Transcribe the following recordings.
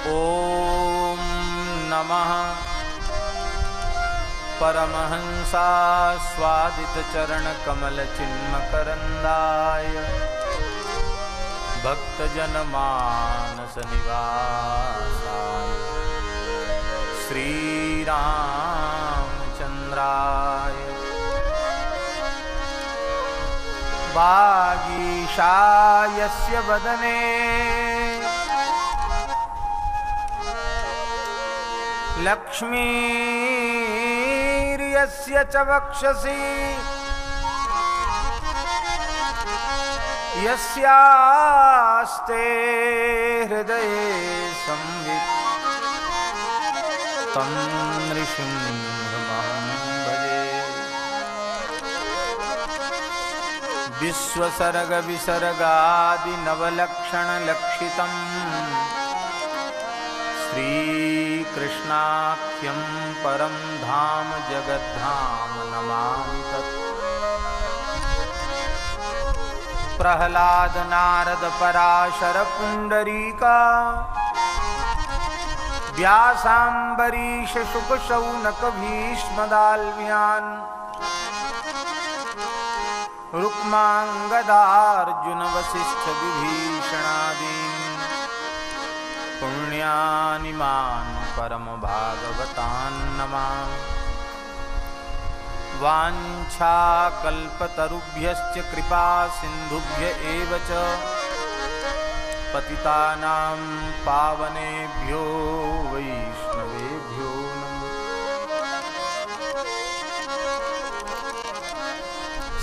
ॐ नमः परमहंसास्वादितचरणकमलचिन्मकरन्दाय भक्तजनमानसनिवासाय श्रीरामचन्द्राय वागीशायस्य वदने लक्ष्मीर्यस्य च वक्षसि यस्यास्ते हृदये संवित् तं नृसिंहमहं भजे। विश्वसर्गविसर्गादिनवलक्षणलक्षितम् श्रीकृष्णाख्यं परं धाम जगद्धाम नमामि तत्। प्रह्लाद नारद पराशर पुंडरीका व्यासाम्बरीश शुक शौनक भीष्मदाल्म्यान् रुक्मांगदार्जुन वसिष्ठ विभीषणादीन् पुण्यानिमान् परम भागवतान् नमामि। वाञ्छाकल्पतरुभ्यश्च कृपा सिन्धुभ्य एव च पतितानां पावनेभ्यो वैष्णवेभ्यो नमः।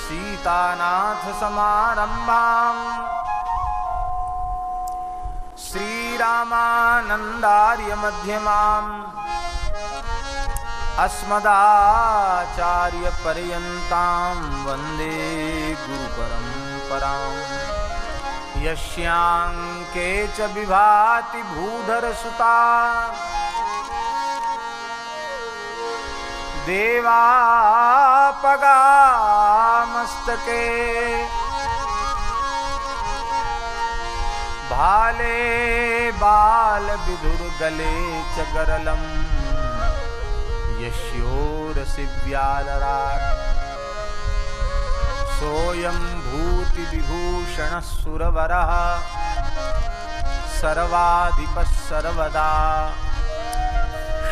सीतानाथ समारम्भां श्रीरामानन्दार्य मध्यमाम् अस्मदाचार्य पर्यन्तां वन्दे गुरुपरम्पराम्। यस्यांके च विभाति भूधरसुता देवापगामस्तके भाले बाल विधुर्गले च गरलम् यस्योरसि व्यालराट् सोऽयं भूतिविभूषणः सुरवरः सर्वाधिपः सर्वदा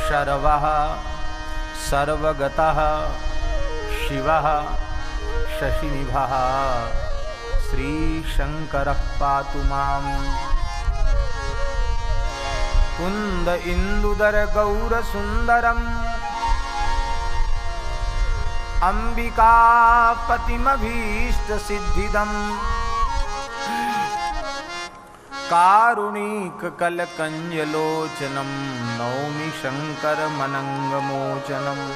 शर्वः सर्वगतः शिवः शशिनिभः श्रीशङ्करः पातु माम्। कुन्द इन्दुदर गौरसुन्दरम् अम्बिकापतिमभीष्टसिद्धिदम् कारुणिककलकञ्जलोचनं नौमि शङ्करमनङ्गमोचनम्।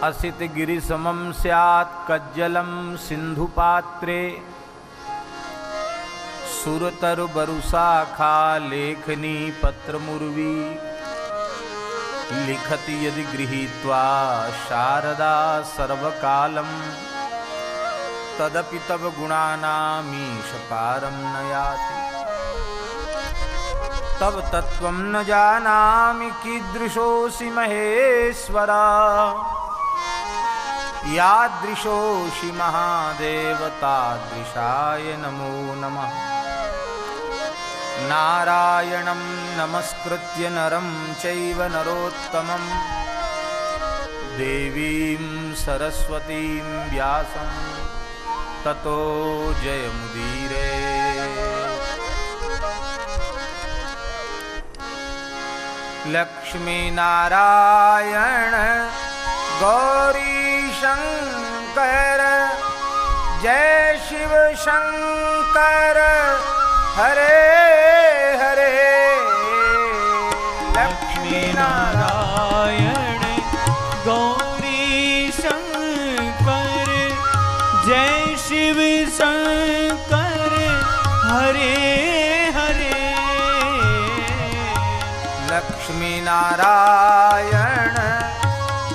असितगिरिसमं स्यात् कज्जलं सिन्धुपात्रे सुरतरुबरुशाखा लेखनी पत्रमुर्वी लिखति यदि गृहीत्वा शारदा सर्वकालं तदपि तव गुणानामीश पारं न याति। तव तत्त्वं न जानामि कीदृशोऽसि महेश्वरा यादृशोऽसि महादेव तादृशाय नमो नमः। नारायणं नमस्कृत्य नरं चैव नरोत्तमं देवीं सरस्वतीं व्यासं ततो जयमुदीरे। लक्ष्मीनारायण गौरीशंकर जय शिव शंकर हरे हरे। लक्ष्मीनारायण गौरीशंकर जय शिव शंकर हरे हरे। लक्ष्मीनारायण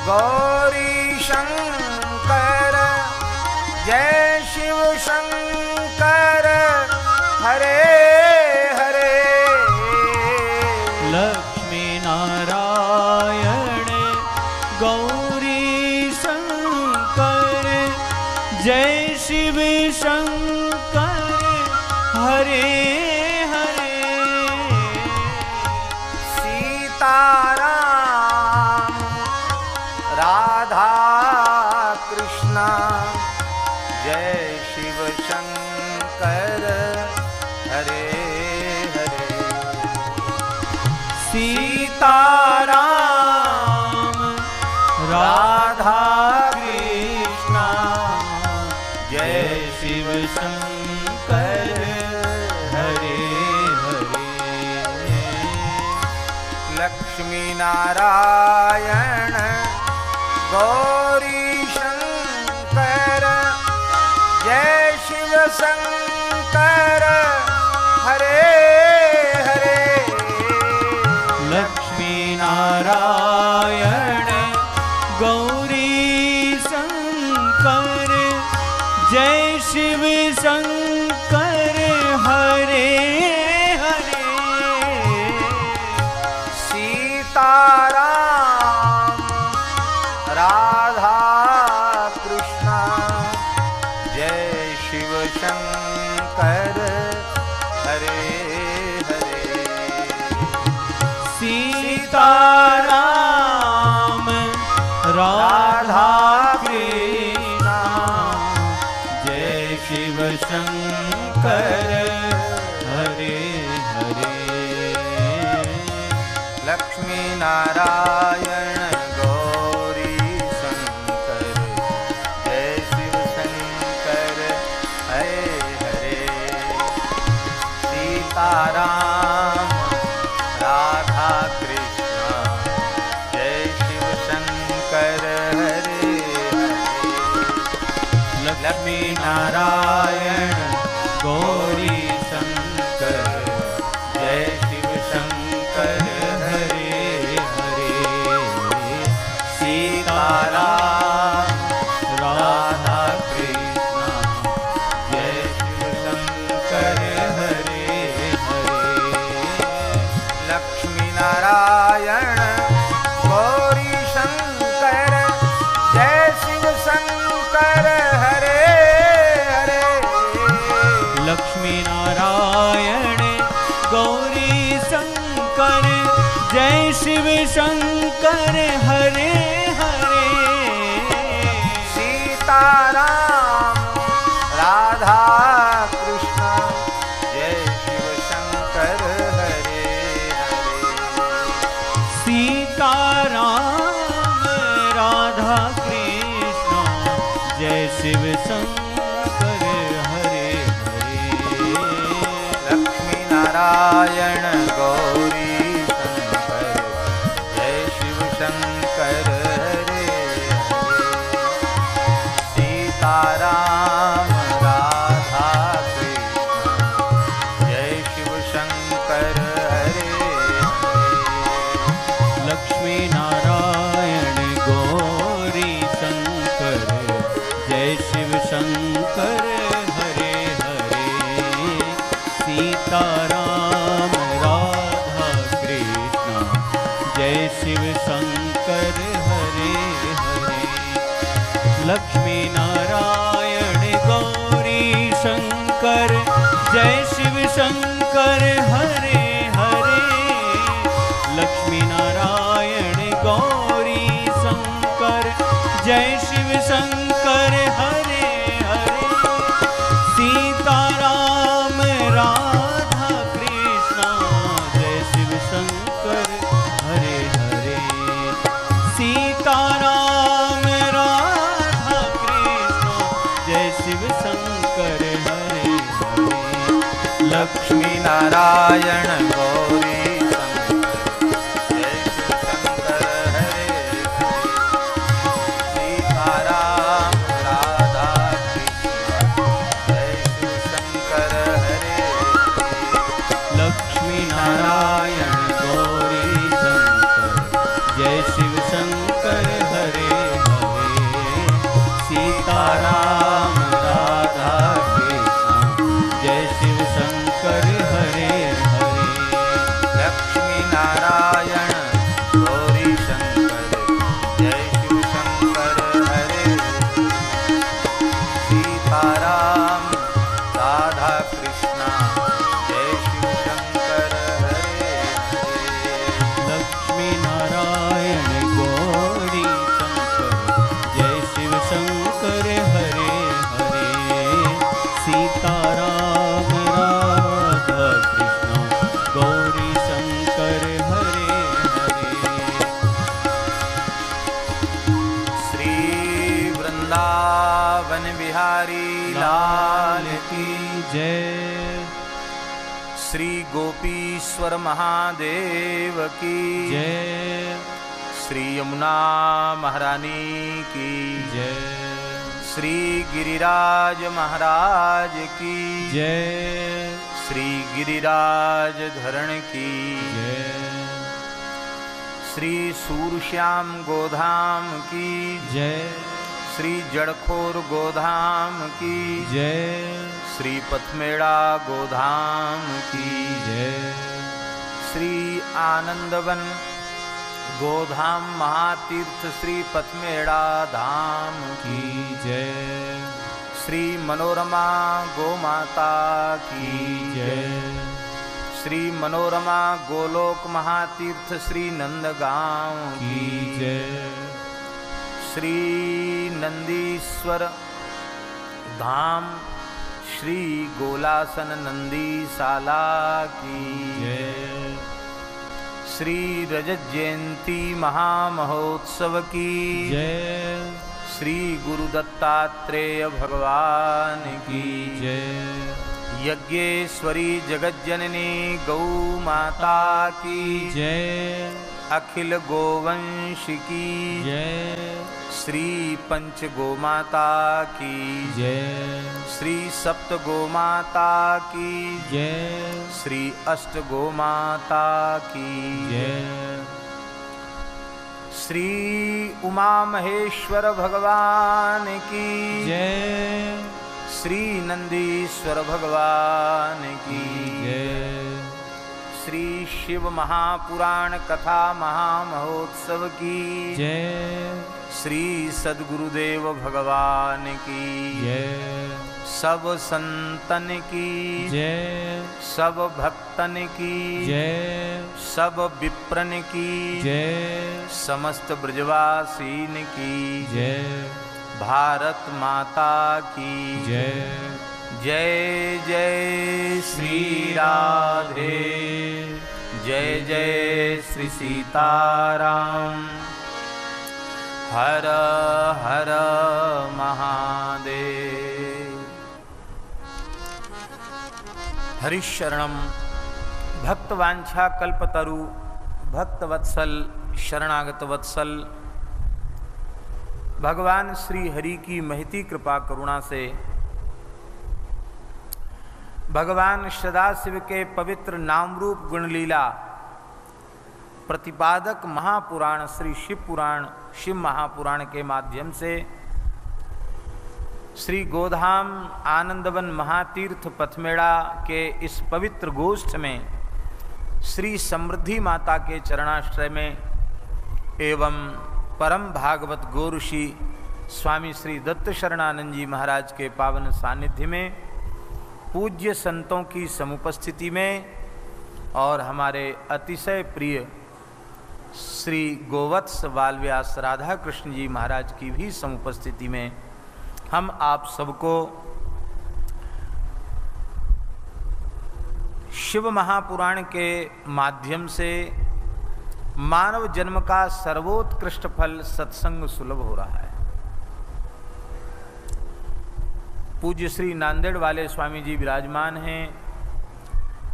गौरीशंकर शंकर हरे हरे। लक्ष्मी नारायण गौरी शंकर जय शिव शंकर हरे हरे। सीताराम राधा कृष्ण जय शिव शंकर हरे हरे। सीताराम राधा कृष्ण जय शिव शंकर हरे हरे। लक्ष्मी नारायण गौरी शंकर जय शिव शंकर हरे हरे। लक्ष्मी नारायण गौरी शंकर जय शिव शंकर हरे हरे। सीताराम राधा कृष्ण जय शिव शंकर हरे हरे। सीताराम राधा कृष्ण जय शिव शंकर हरे हरे। लक्ष्मी नारायण गौरी शंकर जय शिव शंकर हरे हरे। सीताराम राधा कृष्ण जय शिव शंकर हरे हरे। लक्ष्मी नारायण गौरी शंकर जय शिव शंकर हरे हरे। सीताराम राधा कृष्ण जय शिव शंकर हरे हरे। लक्ष्मी नारायण गौरी शंकर जय शिव शंकर हरे हरे। लक्ष्मी नारायण गौरी शंकर जय शिव शंकर हरे हरे। सीताराम राधा कृष्ण जय शिव शंकर हरे हरे। सीताराम राधा कृष्ण जय शिव शंकर हरे हरे। लक्ष्मी नारायण गौरी शंकर जय शिव शंकर हरे हरे। सीताराम राधा कृष्ण जय शिव शंकर हरे हरे। लक्ष्मी नारायण गौरी शंकर जय शिव शंकर हरे हरे। सीताराम राधा कृष्ण जय शिव शंकर हरे हरे। लक्ष्मी नारायण गौरी शंकर जय शिव शंकर हरे हरे। लक्ष्मी नारायण गौरी शंकर जय शिव शंकर हरे हरे। सीताराम राधा कृष्ण जय शिव शंकर हरे हरे। सीताराम राधा कृष्ण जय शिव शंकर हरे हरे। लक्ष्मी नारायण गौरी शंकर जय शिव शंकर हरे हरे। सीताराम राधा कृष्ण जय शिव शंकर हरे हरे। लक्ष्मी नारायण गौरी शंकर जय शिव शंकर हरे हरे। सीताराम राधा वृंदावन बिहारी लाल की जय। श्री गोपीश्वर महादेव की जय। श्री यमुना महारानी की जय। श्री गिरिराज महाराज की जय। श्री गिरिराज धरण की जय। श्री सूरश्याम गोधाम की जय। श्री जड़खोर गोधाम की जय। श्री पथमेड़ा गोधाम की जय। श्री आनंदवन गोधाम महातीर्थ श्री पथमेड़ा धाम की जय। श्री मनोरमा गोमाता की जय। श्री मनोरमा गोलोक महातीर्थ श्री नंदगांव की जय। श्री नंदीश्वर धाम श्री गोलासन नंदीशाला की जय। श्री रजत जयंती महामहोत्सव की जय। श्री गुरु दत्तात्रेय भगवान की जय। यज्ञेश्वरी जगज्जननी गौ माता की जय। अखिल गोवंश की जय। श्री पंच गोमाता की जय। श्री सप्त गोमाता की जय। श्री अष्ट गोमाता की जय। श्री उमा महेश्वर भगवान की जय। श्री नंदीश्वर भगवान की जय। श्री शिव महापुराण कथा महामहोत्सव की जय। श्री सद्गुरुदेव भगवान की जय। सब संतन की जय। सब भक्तन की जय। सब विप्रन की जय। समस्त ब्रजवासीन की जय। भारत माता की जय। जय जय श्री राधे जय जय श्री सीताराम हर हर महादेव। हरिशरणम भक्तवांछा कल्पतरु भक्तवत्सल शरणागत वत्सल भगवान श्री हरि की महती कृपा करुणा से भगवान सदाशिव के पवित्र नाम रूप गुणलीला प्रतिपादक महापुराण श्री शिव पुराण शिव महापुराण के माध्यम से श्री गोधाम आनंदवन महातीर्थ पथमेड़ा के इस पवित्र गोष्ठ में श्री समृद्धि माता के चरणाश्रय में एवं परम भागवत गोऋषि स्वामी श्री दत्त शरणानंद जी महाराज के पावन सानिध्य में पूज्य संतों की समुपस्थिति में और हमारे अतिशय प्रिय श्री गोवत्स बालव्यास राधा कृष्ण जी महाराज की भी समुपस्थिति में हम आप सबको शिव महापुराण के माध्यम से मानव जन्म का सर्वोत्कृष्ट फल सत्संग सुलभ हो रहा है। पूज्य श्री नांदेड़ वाले स्वामी जी विराजमान हैं,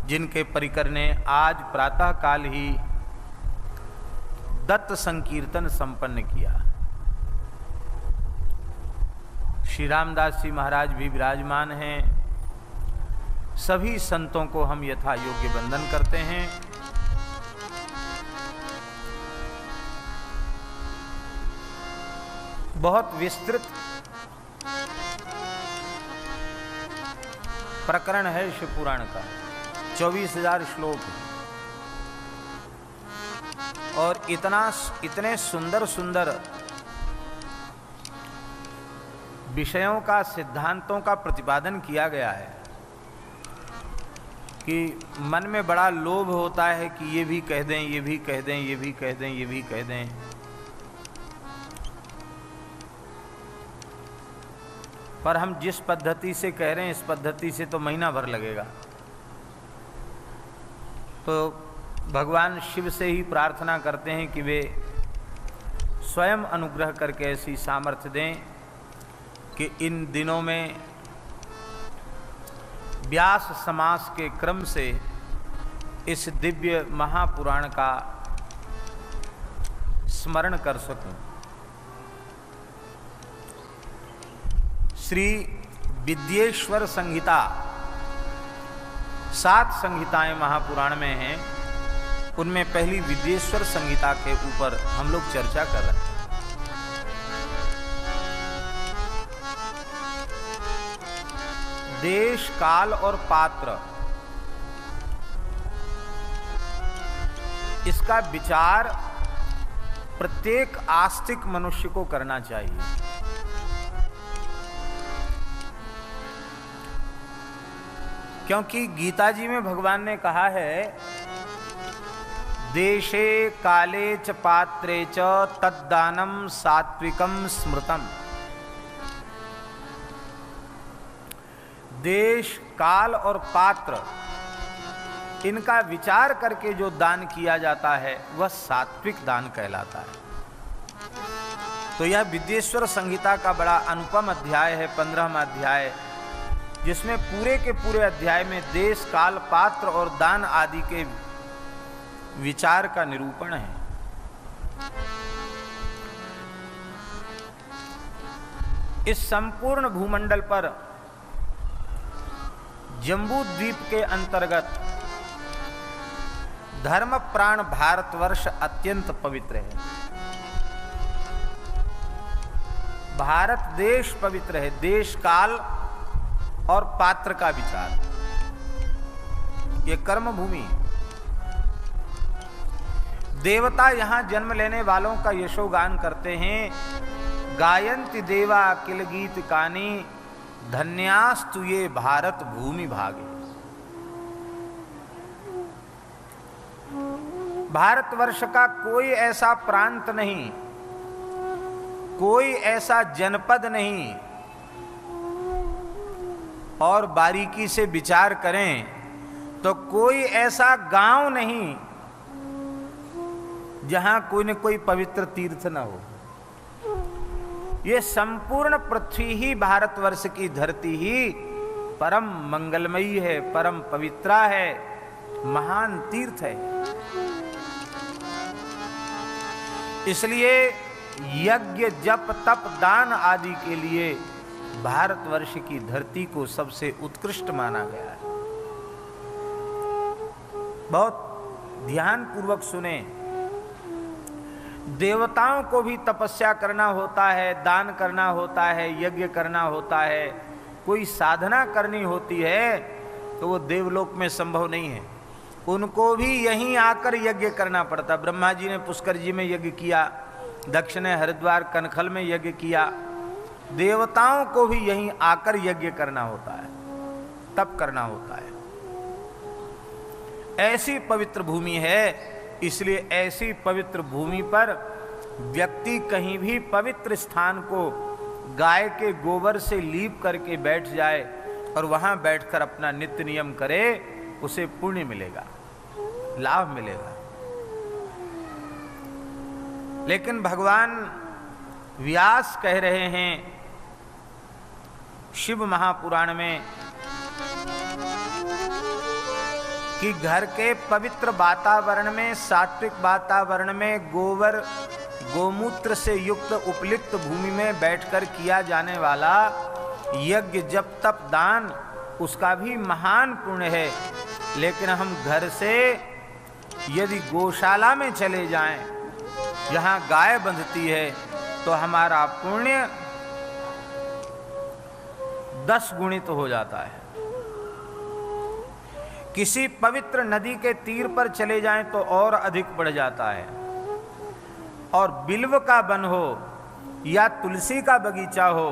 जिनके परिकर ने आज प्रातः काल ही दत्त संकीर्तन संपन्न किया। श्री रामदास जी महाराज भी विराजमान हैं। सभी संतों को हम यथा योग्य वंदन करते हैं। बहुत विस्तृत प्रकरण है शिव पुराण का, 24,000 श्लोक है और इतने सुंदर सुंदर विषयों का सिद्धांतों का प्रतिपादन किया गया है कि मन में बड़ा लोभ होता है कि ये भी कह दें, ये भी कह दें, ये भी कह दें, ये भी कह दें। पर हम जिस पद्धति से कह रहे हैं इस पद्धति से तो महीना भर लगेगा। तो भगवान शिव से ही प्रार्थना करते हैं कि वे स्वयं अनुग्रह करके ऐसी सामर्थ्य दें कि इन दिनों में व्यास समास के क्रम से इस दिव्य महापुराण का स्मरण कर सकूं। श्री विद्येश्वर संहिता 7 संहिताएं महापुराण में हैं, उनमें पहली विद्येश्वर संहिता के ऊपर हम लोग चर्चा कर रहे हैं। देश, काल और पात्र, इसका विचार प्रत्येक आस्तिक मनुष्य को करना चाहिए। क्योंकि गीता जी में भगवान ने कहा है, देशे काले च पात्रे च तद्दानम सात्विकम स्मृतम। देश, काल और पात्र, इनका विचार करके जो दान किया जाता है वह सात्विक दान कहलाता है। तो यह विद्येश्वर संहिता का बड़ा अनुपम अध्याय है, 15वां अध्याय, जिसमें पूरे के पूरे अध्याय में देश, काल, पात्र और दान आदि के विचार का निरूपण है। इस संपूर्ण भूमंडल पर जम्बू द्वीप के अंतर्गत धर्म प्राण भारतवर्ष अत्यंत पवित्र है। भारत देश पवित्र है। देश, काल और पात्र का विचार, ये कर्म भूमि है। देवता यहां जन्म लेने वालों का यशोगान करते हैं। गायन्ति देवा किल गीत कानी, धन्यास्तु ये भारत भूमि भागे। भारतवर्ष का कोई ऐसा प्रांत नहीं, कोई ऐसा जनपद नहीं, और बारीकी से विचार करें तो कोई ऐसा गांव नहीं जहां कोई न कोई पवित्र तीर्थ न हो। ये संपूर्ण पृथ्वी ही, भारतवर्ष की धरती ही परम मंगलमयी है, परम पवित्रा है, महान तीर्थ है। इसलिए यज्ञ, जप, तप, दान आदि के लिए भारतवर्ष की धरती को सबसे उत्कृष्ट माना गया है। बहुत ध्यान पूर्वक सुने। देवताओं को भी तपस्या करना होता है, दान करना होता है, यज्ञ करना होता है, कोई साधना करनी होती है, तो वो देवलोक में संभव नहीं है। उनको भी यहीं आकर यज्ञ करना पड़ता। ब्रह्मा जी ने पुष्कर जी में यज्ञ किया, दक्ष ने हरिद्वार कनखल में यज्ञ किया। देवताओं को भी यहीं आकर यज्ञ करना होता है, तप करना होता है। ऐसी पवित्र भूमि है। इसलिए ऐसी पवित्र भूमि पर व्यक्ति कहीं भी पवित्र स्थान को गाय के गोबर से लीप करके बैठ जाए और वहां बैठकर अपना नित्य नियम करे, उसे पुण्य मिलेगा, लाभ मिलेगा। लेकिन भगवान व्यास कह रहे हैं शिव महापुराण में कि घर के पवित्र वातावरण में, सात्विक वातावरण में, गोबर गोमूत्र से युक्त उपलिप्त भूमि में बैठकर किया जाने वाला यज्ञ, जप, तप, दान, उसका भी महान पुण्य है। लेकिन हम घर से यदि गौशाला में चले जाएं, जहां गाय बंधती है, तो हमारा पुण्य 10 गुणित हो जाता है। किसी पवित्र नदी के तीर पर चले जाएं तो और अधिक बढ़ जाता है। और बिल्व का वन हो या तुलसी का बगीचा हो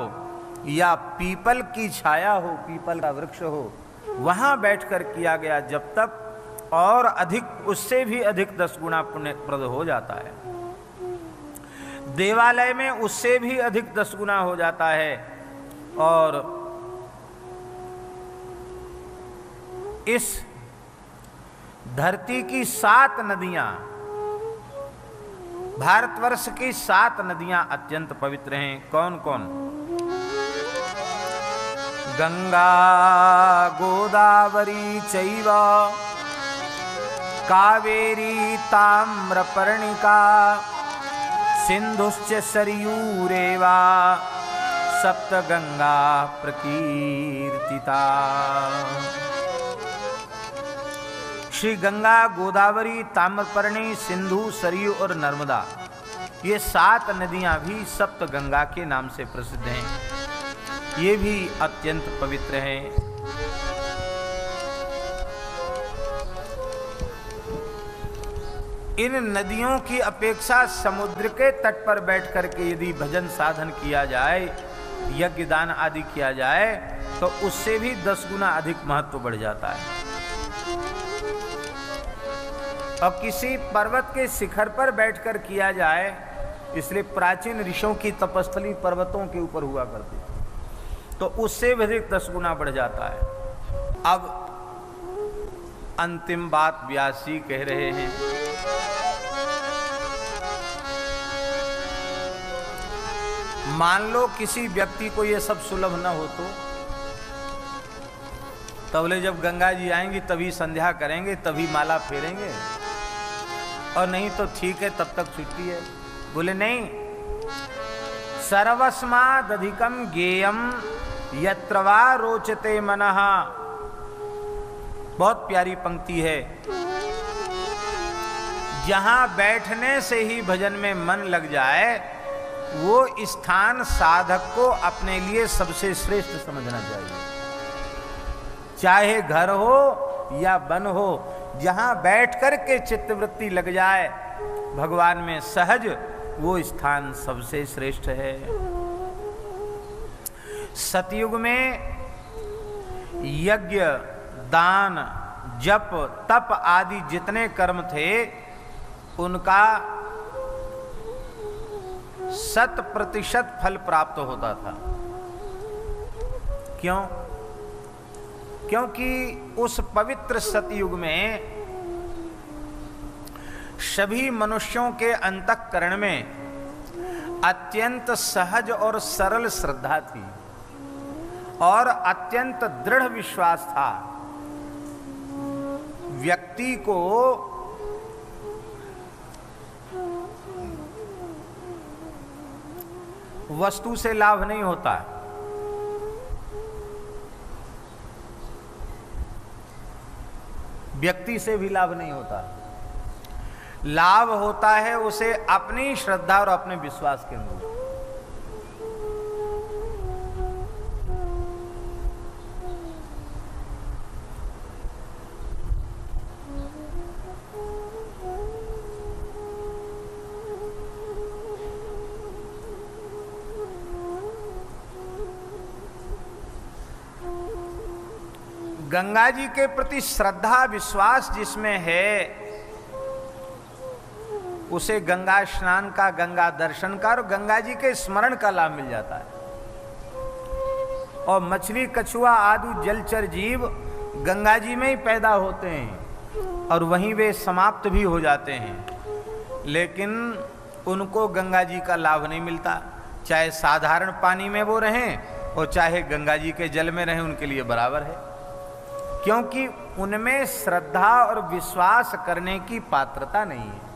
या पीपल की छाया हो, पीपल का वृक्ष हो, वहां बैठकर किया गया जब तक और अधिक, उससे भी अधिक 10 गुना पुण्यप्रद हो जाता है। देवालय में उससे भी अधिक 10 गुना हो जाता है। और इस धरती की 7 नदियां, भारतवर्ष की 7 नदियां अत्यंत पवित्र हैं। कौन कौन? गंगा गोदावरी चैव कावेरी ताम्रपर्णिका सिंधुश्च सरयूरेवा सप्तगंगा प्रकीर्तिता। श्री गंगा, गोदावरी, ताम्रपर्णी, सिंधु, सरयू और नर्मदा, ये 7 नदियां भी सप्त गंगा के नाम से प्रसिद्ध हैं। ये भी अत्यंत पवित्र हैं। इन नदियों की अपेक्षा समुद्र के तट पर बैठ करके यदि भजन साधन किया जाए, यज्ञ दान आदि किया जाए, तो उससे भी 10 गुना अधिक महत्व बढ़ जाता है। और किसी पर्वत के शिखर पर बैठकर किया जाए, इसलिए प्राचीन ऋषियों की तपस्थली पर्वतों के ऊपर हुआ करती, तो उससे भी अधिक 10 गुना बढ़ जाता है। अब अंतिम बात व्यास जी कह रहे हैं। मान लो किसी व्यक्ति को ये सब सुलभ न हो तो बोले जब गंगा जी आएंगी तभी संध्या करेंगे, तभी माला फेरेंगे, और नहीं तो ठीक है तब तक छुट्टी है। बोले नहीं, सर्वस्मादधिकम ज्ञेयम यत्र वा रोचते मनः। बहुत प्यारी पंक्ति है। जहां बैठने से ही भजन में मन लग जाए, वो स्थान साधक को अपने लिए सबसे श्रेष्ठ समझना चाहिए। चाहे घर हो या वन हो, जहां बैठ कर के चित्तवृत्ति लग जाए भगवान में सहज, वो स्थान सबसे श्रेष्ठ है। सतयुग में यज्ञ, दान, जप, तप आदि जितने कर्म थे, उनका 100% फल प्राप्त होता था। क्यों? क्योंकि उस पवित्र सतयुग में सभी मनुष्यों के अंतःकरण में अत्यंत सहज और सरल श्रद्धा थी और अत्यंत दृढ़ विश्वास था। व्यक्ति को वस्तु से लाभ नहीं होता, व्यक्ति से भी लाभ नहीं होता। लाभ होता है उसे अपनी श्रद्धा और अपने विश्वास के अनुरूप। गंगा जी के प्रति श्रद्धा विश्वास जिसमें है, उसे गंगा स्नान का, गंगा दर्शन का और गंगा जी के स्मरण का लाभ मिल जाता है। और मछली, कछुआ आदि जलचर जीव गंगा जी में ही पैदा होते हैं और वहीं वे समाप्त भी हो जाते हैं, लेकिन उनको गंगा जी का लाभ नहीं मिलता। चाहे साधारण पानी में वो रहें और चाहे गंगा जी के जल में रहें, उनके लिए बराबर है, क्योंकि उनमें श्रद्धा और विश्वास करने की पात्रता नहीं है।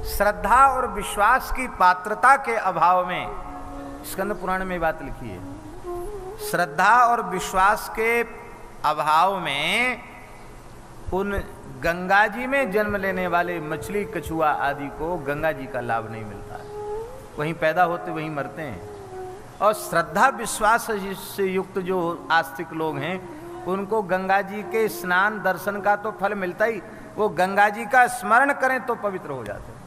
श्रद्धा और विश्वास की पात्रता के अभाव में, स्कंद पुराण में बात लिखी है, श्रद्धा और विश्वास के अभाव में उन गंगा जी में जन्म लेने वाले मछली, कछुआ आदि को गंगा जी का लाभ नहीं मिलता है। वहीं पैदा होते वहीं मरते हैं। और श्रद्धा विश्वास से युक्त जो आस्तिक लोग हैं, उनको गंगा जी के स्नान दर्शन का तो फल मिलता ही, वो गंगा जी का स्मरण करें तो पवित्र हो जाते हैं।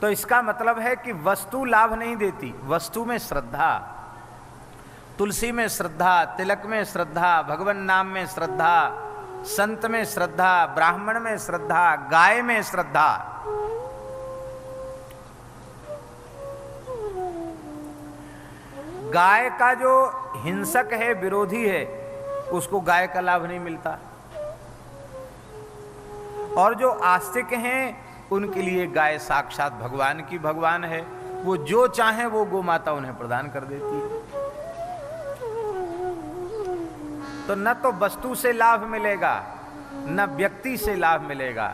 तो इसका मतलब है कि वस्तु लाभ नहीं देती, वस्तु में श्रद्धा, तुलसी में श्रद्धा, तिलक में श्रद्धा, भगवान नाम में श्रद्धा, संत में श्रद्धा, ब्राह्मण में श्रद्धा, गाय में श्रद्धा। गाय का जो हिंसक है, विरोधी है, उसको गाय का लाभ नहीं मिलता। और जो आस्तिक हैं, उनके लिए गाय साक्षात भगवान की भगवान है। वो जो चाहे वो गौ माता उन्हें प्रदान कर देती है। तो न तो वस्तु से लाभ मिलेगा न व्यक्ति से लाभ मिलेगा,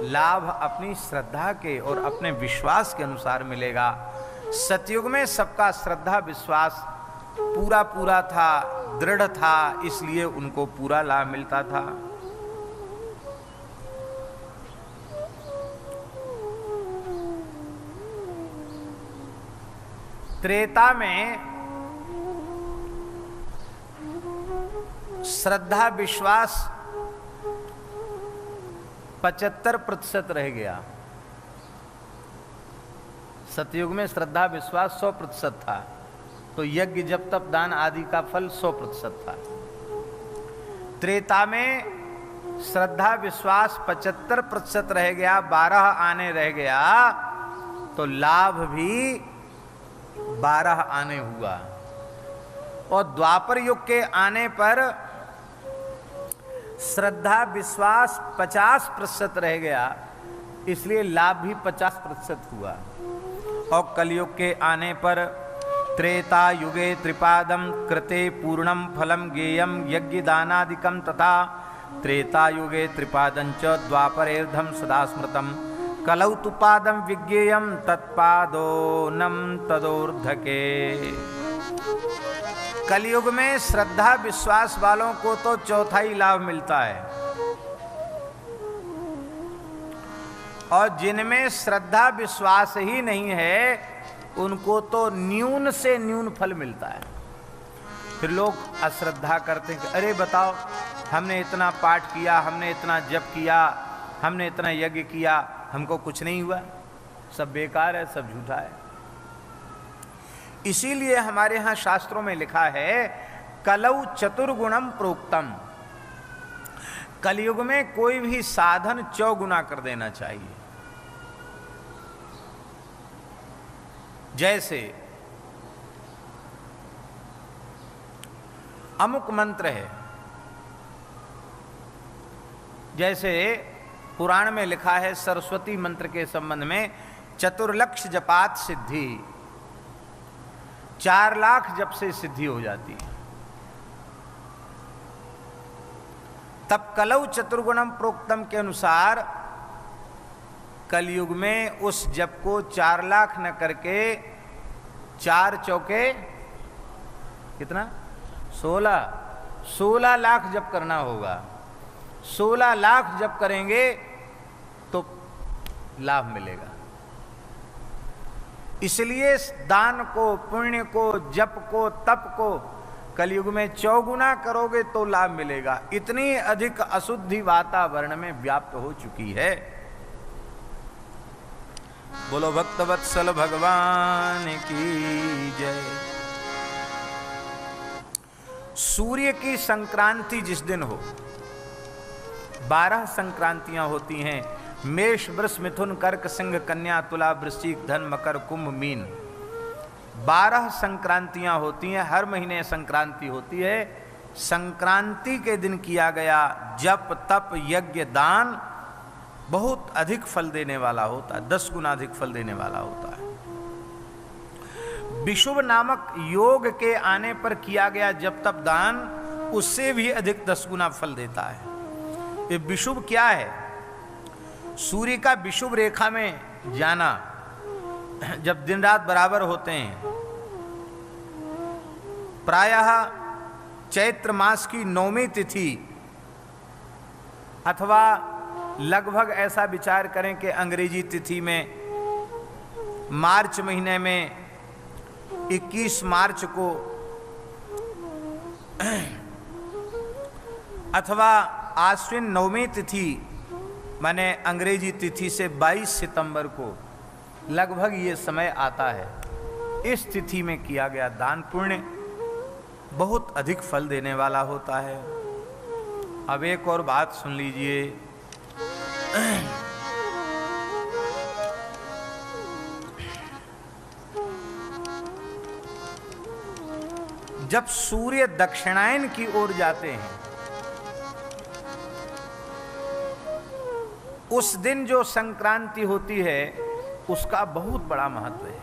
लाभ अपनी श्रद्धा के और अपने विश्वास के अनुसार मिलेगा। सतयुग में सबका श्रद्धा विश्वास पूरा पूरा था, दृढ़ था, इसलिए उनको पूरा लाभ मिलता था। त्रेता में श्रद्धा विश्वास 75% रह गया। सतयुग में श्रद्धा विश्वास 100% था, तो यज्ञ जप तप दान आदि का फल 100% था। त्रेता में श्रद्धा विश्वास 75% रह गया, 12 आने रह गया, तो लाभ भी 12 आने हुआ। और द्वापर युग के आने पर श्रद्धा विश्वास 50% रह गया, इसलिए लाभ भी 50% हुआ। और कलयुग के आने पर त्रेता युगे त्रिपादम कृते पूर्णम फलम गेयम यज्ञ दानादिकम तथा त्रेता युगे त्रिपादं च द्वापरेर्धम सदा स्मृतम कलौ तु पादम विज्ञेयम तत्पादोनम तदोर्धके। कलयुग में श्रद्धा विश्वास वालों को तो चौथाई लाभ मिलता है, और जिनमें श्रद्धा विश्वास ही नहीं है उनको तो न्यून से न्यून फल मिलता है। फिर लोग अश्रद्धा करते हैं कि अरे बताओ, हमने इतना पाठ किया, हमने इतना जप किया, हमने इतना यज्ञ किया, हमको कुछ नहीं हुआ, सब बेकार है, सब झूठा है। इसीलिए हमारे यहाँ शास्त्रों में लिखा है कलौ चतुर्गुणम प्रोक्तम, कलयुग में कोई भी साधन चौगुना कर देना चाहिए। जैसे अमुक मंत्र है, जैसे पुराण में लिखा है सरस्वती मंत्र के संबंध में चतुर्लक्ष जपात सिद्धि, 4 लाख जप से सिद्धि हो जाती है। तब कलौ चतुर्गुणम प्रोक्तम के अनुसार कलयुग में उस जप को 4 लाख न करके 4 चौके कितना 16 लाख जप करना होगा। 16 लाख जप करेंगे तो लाभ मिलेगा। इसलिए दान को, पुण्य को, जप को, तप को कलयुग में चौगुना करोगे तो लाभ मिलेगा। इतनी अधिक अशुद्धि वातावरण में व्याप्त हो चुकी है। बोलो भक्तवत्सल भगवान की जय। सूर्य की संक्रांति जिस दिन हो, 12 संक्रांतियां होती हैं, मेष वृष मिथुन कर्क सिंह कन्या तुला वृश्चिक धन मकर कुंभ मीन, 12 संक्रांतियां होती हैं। हर महीने संक्रांति होती है। संक्रांति के दिन किया गया जप तप यज्ञ दान बहुत अधिक फल देने वाला होता है, 10 गुना अधिक फल देने वाला होता है। विशुभ नामक योग के आने पर किया गया जप तप दान उससे भी अधिक 10 गुना फल देता है। ये विशुभ क्या है? सूर्य का विशुभ रेखा में जाना, जब दिन रात बराबर होते हैं, प्रायः चैत्र मास की 9वीं तिथि अथवा लगभग ऐसा विचार करें कि अंग्रेजी तिथि में मार्च महीने में 21 मार्च को अथवा आश्विन 9वीं तिथि माने अंग्रेजी तिथि से 22 सितंबर को लगभग ये समय आता है। इस तिथि में किया गया दान पुण्य बहुत अधिक फल देने वाला होता है। अब एक और बात सुन लीजिए। जब सूर्य दक्षिणायन की ओर जाते हैं उस दिन जो संक्रांति होती है उसका बहुत बड़ा महत्व है।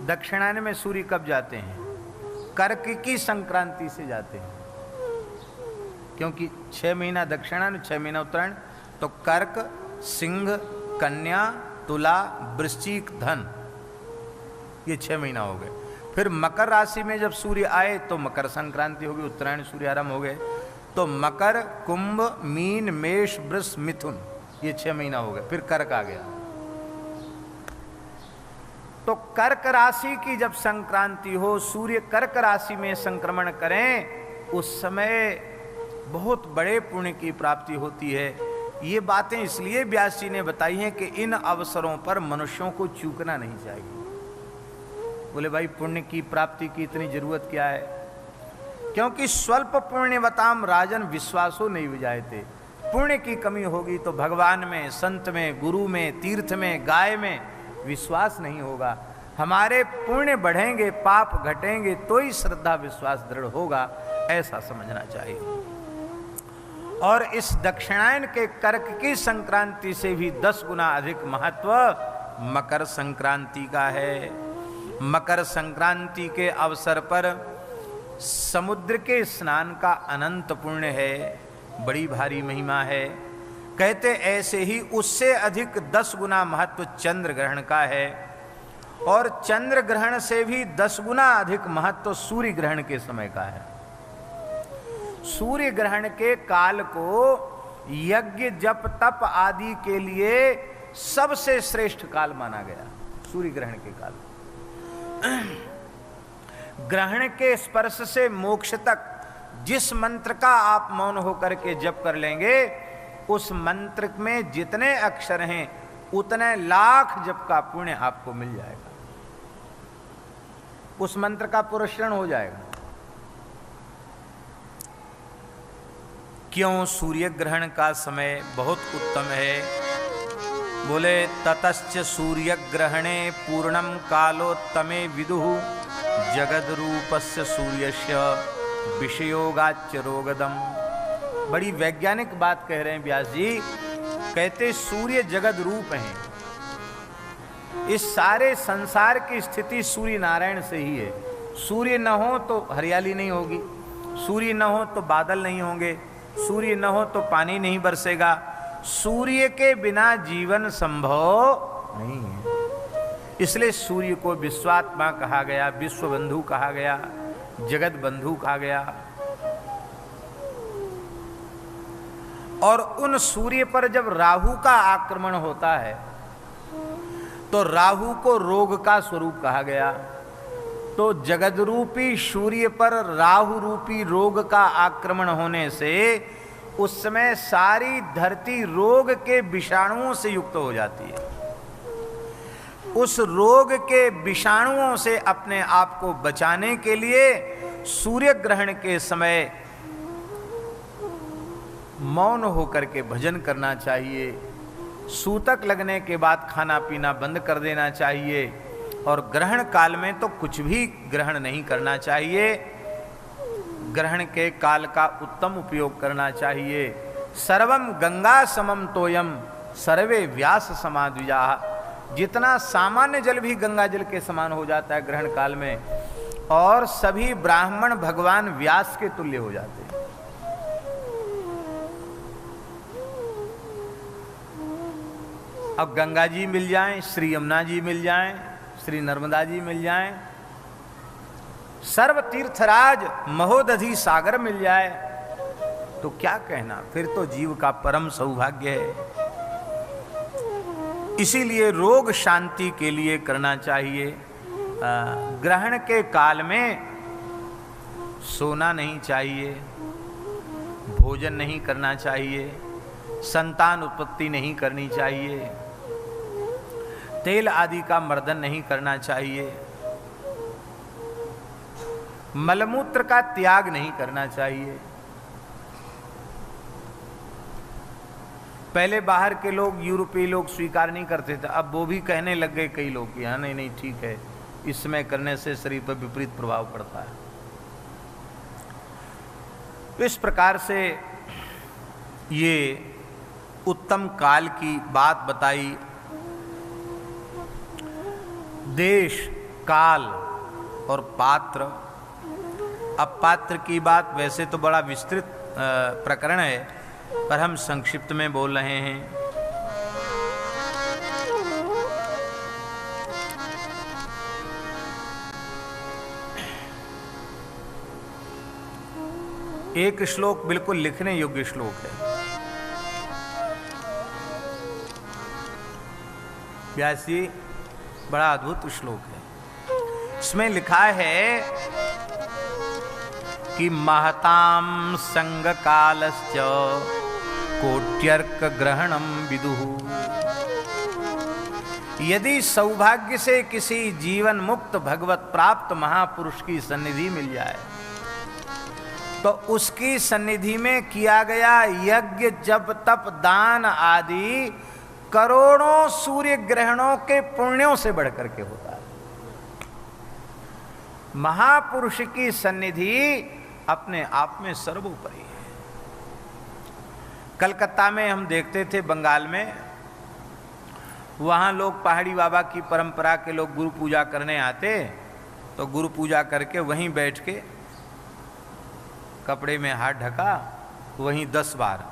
दक्षिणायन में सूर्य कब जाते हैं? कर्क की संक्रांति से जाते हैं, क्योंकि 6 महीना दक्षिणायन 6 महीना उत्तरायण, तो कर्क, सिंह, कन्या, तुला, वृश्चिक, धन, ये 6 महीना हो गए। फिर मकर राशि में जब सूर्य आए तो मकर संक्रांति होगी, उत्तरायण सूर्य आरंभ हो गए, तो मकर, कुंभ, मीन, मेष, वृष, मिथुन, ये 6 महीना हो गए। फिर कर्क आ गया। तो कर्क राशि की जब संक्रांति हो, सूर्य कर्क राशि में संक्रमण करें, उस समय बहुत बड़े पुण्य की प्राप्ति होती है। ये बातें इसलिए व्यास जी ने बताई हैं कि इन अवसरों पर मनुष्यों को चूकना नहीं चाहिए। बोले भाई पुण्य की प्राप्ति की इतनी जरूरत क्या है? क्योंकि स्वल्प पुण्यवताम राजन विश्वासो नहीं विजायते। पुण्य की कमी होगी तो भगवान में, संत में, गुरु में, तीर्थ में, गाय में विश्वास नहीं होगा। हमारे पुण्य बढ़ेंगे, पाप घटेंगे तो ही श्रद्धा विश्वास दृढ़ होगा, ऐसा समझना चाहिए। और इस दक्षिणायन के कर्क की संक्रांति से भी 10 गुना अधिक महत्व मकर संक्रांति का है। मकर संक्रांति के अवसर पर समुद्र के स्नान का अनंत पुण्य है, बड़ी भारी महिमा है। कहते ऐसे ही उससे अधिक 10 गुना महत्व चंद्र ग्रहण का है, और चंद्र ग्रहण से भी 10 गुना अधिक महत्व सूर्य ग्रहण के समय का है। सूर्य ग्रहण के काल को यज्ञ, जप, तप आदि के लिए सबसे श्रेष्ठ काल माना गया। सूर्य ग्रहण के काल, ग्रहण के स्पर्श से मोक्ष तक जिस मंत्र का आप मौन होकर के जप कर लेंगे, उस मंत्र में जितने अक्षर हैं उतने लाख जप का पुण्य आपको मिल जाएगा। उस मंत्र का पुरस्करण हो जाएगा। क्यों? सूर्य ग्रहण का समय बहुत उत्तम है। बोले ततश्च सूर्य ग्रहणे पूर्णम कालोत्तमे विदुः जगद रूपस्य सूर्यस्य विषयोगाच्च रोगदम। बड़ी वैज्ञानिक बात कह रहे हैं व्यास जी। कहते सूर्य जगद रूप हैं। इस सारे संसार की स्थिति सूर्य नारायण से ही है। सूर्य न हो तो हरियाली नहीं होगी, सूर्य न हो तो बादल नहीं होंगे, सूर्य न हो तो पानी नहीं बरसेगा। सूर्य के बिना जीवन संभव नहीं है। इसलिए सूर्य को विश्वात्मा कहा गया, विश्व बंधु कहा गया, जगत बंधु कहा गया। और उन सूर्य पर जब राहु का आक्रमण होता है तो राहु को रोग का स्वरूप कहा गया। तो जगद रूपी सूर्य पर राहु रूपी रोग का आक्रमण होने से उस समय सारी धरती रोग के विषाणुओं से युक्त हो जाती है। उस रोग के विषाणुओं से अपने आप को बचाने के लिए सूर्य ग्रहण के समय मौन होकर के भजन करना चाहिए। सूतक लगने के बाद खाना पीना बंद कर देना चाहिए, और ग्रहण काल में तो कुछ भी ग्रहण नहीं करना चाहिए। ग्रहण के काल का उत्तम उपयोग करना चाहिए। सर्वम गंगा समम तोयम सर्वे व्यास समाद्विजा। जितना सामान्य जल भी गंगा जल के समान हो जाता है ग्रहण काल में, और सभी ब्राह्मण भगवान व्यास के तुल्य हो जाते हैं। अब गंगा जी मिल जाएं, श्री यमुना जी मिल जाएं, श्री नर्मदा जी मिल जाएं, सर्व तीर्थराज महोदधि सागर मिल जाए तो क्या कहना, फिर तो जीव का परम सौभाग्य है। इसीलिए रोग शांति के लिए करना चाहिए। ग्रहण के काल में सोना नहीं चाहिए, भोजन नहीं करना चाहिए, संतान उत्पत्ति नहीं करनी चाहिए, तेल आदि का मर्दन नहीं करना चाहिए, मलमूत्र का त्याग नहीं करना चाहिए। पहले बाहर के लोग, यूरोपीय लोग स्वीकार नहीं करते थे, अब वो भी कहने लग गए कई लोग कि हाँ नहीं नहीं ठीक है, इसमें करने से शरीर पर विपरीत प्रभाव पड़ता है। तो इस प्रकार से ये उत्तम काल की बात बताई। देश, काल और पात्र अब पात्र की बात वैसे तो बड़ा विस्तृत प्रकरण है, पर हम संक्षिप्त में बोल रहे हैं। एक श्लोक बिल्कुल लिखने योग्य श्लोक है। व्यास जी, बड़ा अद्भुत श्लोक है। इसमें लिखा है कि महतां संग कालश्च कोट्यर्क ग्रहणम विदुः। यदि सौभाग्य से किसी जीवन मुक्त भगवत प्राप्त महापुरुष की सन्निधि मिल जाए तो उसकी सन्निधि में किया गया यज्ञ जप तप दान आदि करोड़ों सूर्य ग्रहणों के पुण्यों से बढ़कर के होता है। महापुरुष की सन्निधि अपने आप में सर्वोपरि है। कलकत्ता में हम देखते थे, बंगाल में, वहां लोग पहाड़ी बाबा की परंपरा के लोग गुरु पूजा करने आते, तो गुरु पूजा करके वहीं बैठ के कपड़े में हाथ ढका, वहीं 10 बार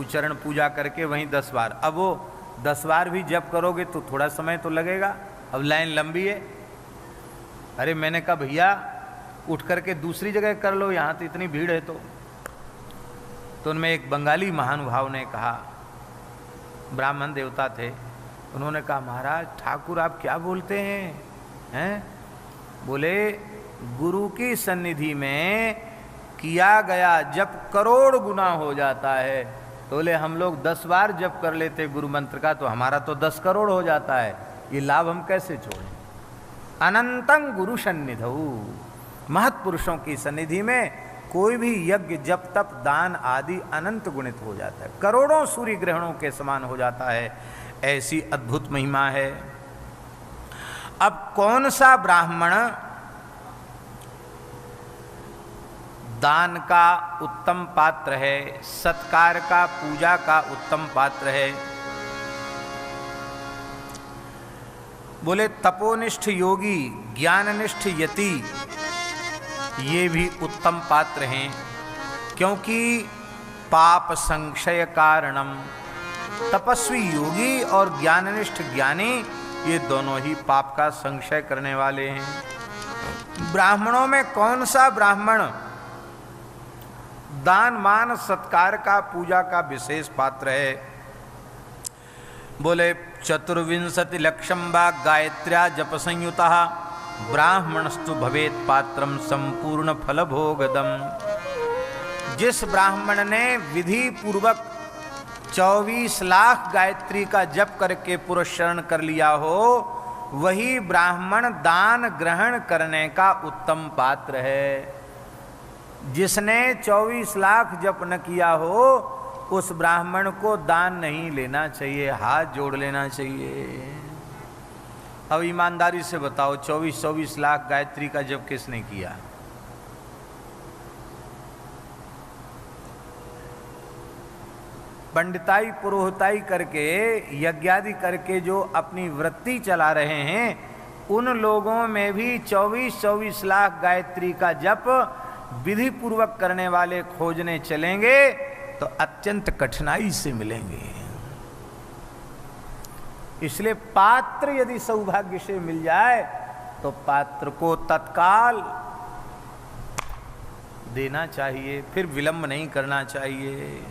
चरण पूजा करके वहीं 10 बार। अब वो 10 बार भी जप करोगे तो थोड़ा समय तो लगेगा, अब लाइन लंबी है। अरे मैंने कहा भैया उठ करके दूसरी जगह कर लो, यहाँ तो इतनी भीड़ है। तो उनमें एक बंगाली महानुभाव ने कहा, ब्राह्मण देवता थे, उन्होंने कहा महाराज ठाकुर आप क्या बोलते हैं? बोले गुरु की सन्निधि में किया गया जप करोड़ गुना हो जाता है। तो बोले हम लोग 10 बार जप कर लेते गुरु मंत्र का, तो हमारा तो 10 करोड़ हो जाता है, ये लाभ हम कैसे छोड़ें? अनंतं गुरु सन्निधौ। महत्पुरुषों की सन्निधि में कोई भी यज्ञ जप तप दान आदि अनंत गुणित हो जाता है, करोड़ों सूर्य ग्रहणों के समान हो जाता है। ऐसी अद्भुत महिमा है। अब कौन सा ब्राह्मण दान का उत्तम पात्र है, सत्कार का पूजा का उत्तम पात्र है? बोले तपोनिष्ठ योगी, ज्ञाननिष्ठ यति, ये भी उत्तम पात्र हैं, क्योंकि पाप संक्षय कारणम। तपस्वी योगी और ज्ञाननिष्ठ ज्ञानी ये दोनों ही पाप का संक्षय करने वाले हैं। ब्राह्मणों में कौन सा ब्राह्मण दान मान सत्कार का पूजा का विशेष पात्र है? बोले 24 लक्षम वा गायत्र्या जप संयुतः ब्राह्मणस्तु भवेत् पात्रम संपूर्ण फल भोगदम। जिस ब्राह्मण ने विधि पूर्वक 24 लाख गायत्री का जप करके पुरस्करण कर लिया हो, वही ब्राह्मण दान ग्रहण करने का उत्तम पात्र है। जिसने 24 लाख जप न किया हो, उस ब्राह्मण को दान नहीं लेना चाहिए, हाथ जोड़ लेना चाहिए। अब ईमानदारी से बताओ, 24 लाख गायत्री का जप किसने किया? पंडिताई पुरोहिताई करके यज्ञादि करके जो अपनी वृत्ति चला रहे हैं, उन लोगों में भी 24 लाख गायत्री का जप विधि पूर्वक करने वाले खोजने चलेंगे तो अत्यंत कठिनाई से मिलेंगे। इसलिए पात्र यदि सौभाग्य से मिल जाए तो पात्र को तत्काल देना चाहिए, फिर विलंब नहीं करना चाहिए।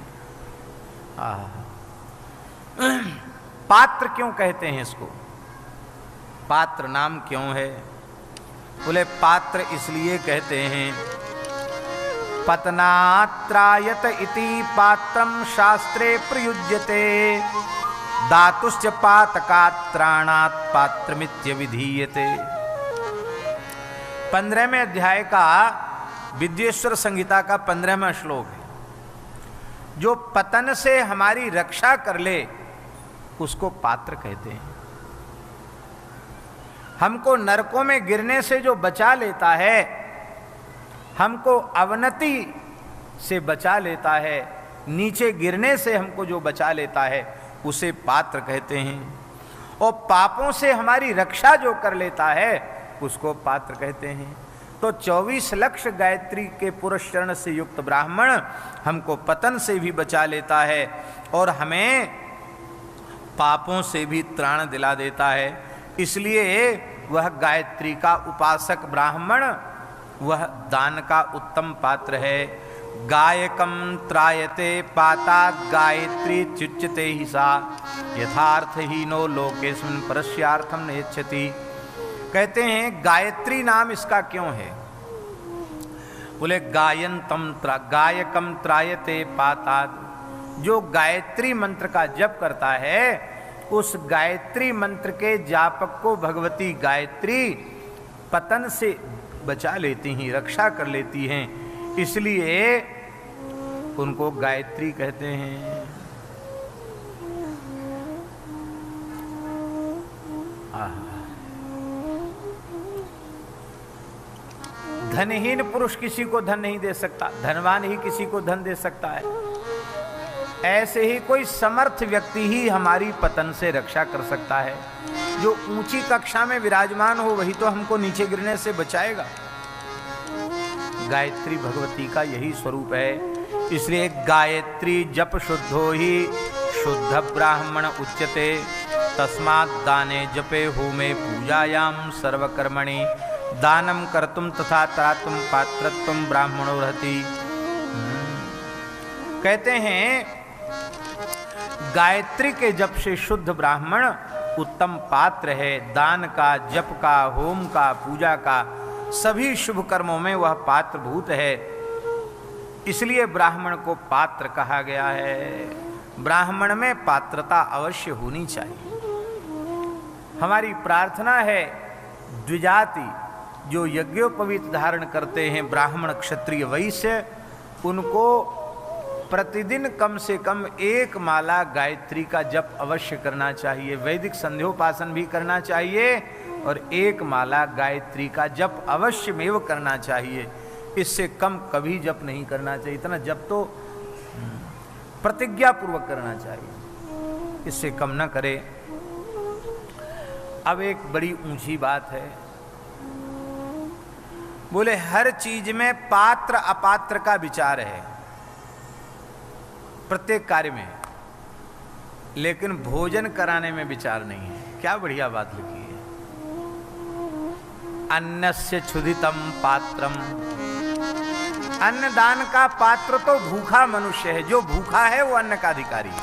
पात्र क्यों कहते हैं इसको? पात्र नाम क्यों है? बोले पात्र इसलिए कहते हैं, पतनात्रायत इति पात्रम शास्त्रे प्रयुज्यते दातुश्च पातकात्राणात् पात्रमित्य विधीयते। 15वें अध्याय का विद्येश्वर संहिता का 15वां श्लोक है। जो पतन से हमारी रक्षा कर ले उसको पात्र कहते हैं। हमको नरकों में गिरने से जो बचा लेता है, हमको अवनति से बचा लेता है, नीचे गिरने से हमको जो बचा लेता है, उसे पात्र कहते हैं। और पापों से हमारी रक्षा जो कर लेता है उसको पात्र कहते हैं। तो 24 लक्ष गायत्री के पुरुष चरण से युक्त ब्राह्मण हमको पतन से भी बचा लेता है और हमें पापों से भी त्राण दिला देता है। इसलिए वह गायत्री का उपासक ब्राह्मण वह दान का उत्तम पात्र है। गायकम त्रायते पाता गायत्री च्युच्यते ही सा यथार्थ ही नो लोकेस्मिन् परस्यार्थम न यच्छति। कहते हैं गायत्री नाम इसका क्यों है? बोले गायकम त्रायते पाता, जो गायत्री मंत्र का जप करता है उस गायत्री मंत्र के जापक को भगवती गायत्री पतन से बचा लेती हैं, रक्षा कर लेती हैं, इसलिए उनको गायत्री कहते हैं। धनहीन पुरुष किसी को धन नहीं दे सकता, धनवान ही किसी को धन दे सकता है। ऐसे ही कोई समर्थ व्यक्ति ही हमारी पतन से रक्षा कर सकता है। जो ऊंची कक्षा में विराजमान हो वही तो हमको नीचे गिरने से बचाएगा। गायत्री भगवती का यही स्वरूप है। इसलिए गायत्री जप शुद्धो ही शुद्ध ब्राह्मण उच्यते, तस्मात् दाने जपे होमे पूजायाम सर्वकर्मणि दानम कर्तुम तथा त्रातुम पात्रत्वम ब्राह्मणो रहति। कहते हैं गायत्री के जप से शुद्ध ब्राह्मण उत्तम पात्र है। दान का, जप का, होम का, पूजा का, सभी शुभ कर्मों में वह पात्र भूत है। इसलिए ब्राह्मण को पात्र कहा गया है। ब्राह्मण में पात्रता अवश्य होनी चाहिए। हमारी प्रार्थना है द्विजाति जो यज्ञोपवीत धारण करते हैं, ब्राह्मण क्षत्रिय वैश्य, उनको प्रतिदिन कम से कम 1 माला गायत्री का जप अवश्य करना चाहिए। वैदिक संध्योपासन भी करना चाहिए और 1 माला गायत्री का जप अवश्य में करना चाहिए। इससे कम कभी जप नहीं करना चाहिए। इतना जप तो प्रतिज्ञा पूर्वक करना चाहिए, इससे कम न करे। अब एक बड़ी ऊंची बात है। बोले हर चीज में पात्र अपात्र का विचार है, प्रत्येक कार्य में, लेकिन भोजन कराने में विचार नहीं है। क्या बढ़िया बात लिखी है। अन्नस्य क्षुधितम पात्रम, अन्नदान का पात्र तो भूखा मनुष्य है। जो भूखा है वो अन्न का अधिकारी है।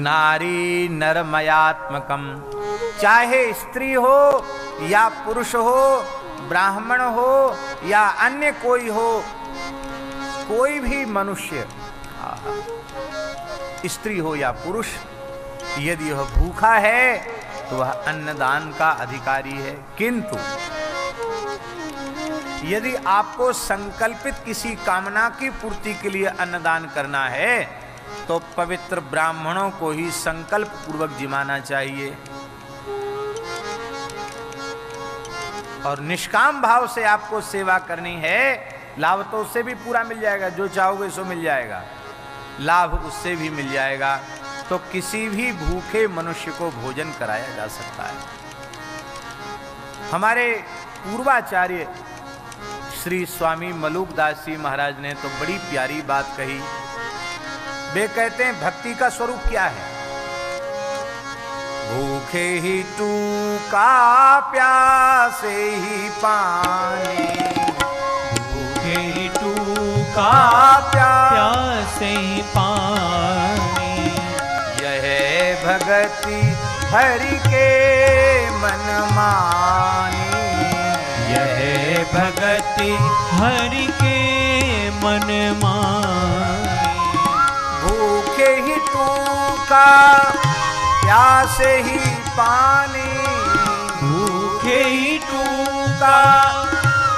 नारी नरमयात्मकम, चाहे स्त्री हो या पुरुष हो, ब्राह्मण हो या अन्य कोई हो, कोई भी मनुष्य, स्त्री हो या पुरुष, यदि वह भूखा है तो वह अन्नदान का अधिकारी है। किंतु यदि आपको संकल्पित किसी कामना की पूर्ति के लिए अन्नदान करना है तो पवित्र ब्राह्मणों को ही संकल्प पूर्वक जिमाना चाहिए। और निष्काम भाव से आपको सेवा करनी है। लाभ तो उससे भी पूरा मिल जाएगा, जो चाहोगे सो मिल जाएगा, लाभ उससे भी मिल जाएगा। तो किसी भी भूखे मनुष्य को भोजन कराया जा सकता है। हमारे पूर्वाचार्य श्री स्वामी मलूकदास जी महाराज ने तो बड़ी प्यारी बात कही। वे कहते हैं भक्ति का स्वरूप क्या है? भूखे ही टूका, प्यासे ही पानी, भूखे ही टूका, प्यासे ही पानी, यह भगति हरि के मन मानी, यह भगति हरि के मन मानी। भूखे ही टूका, प्यासे ही पानी, भूखे ही टूका,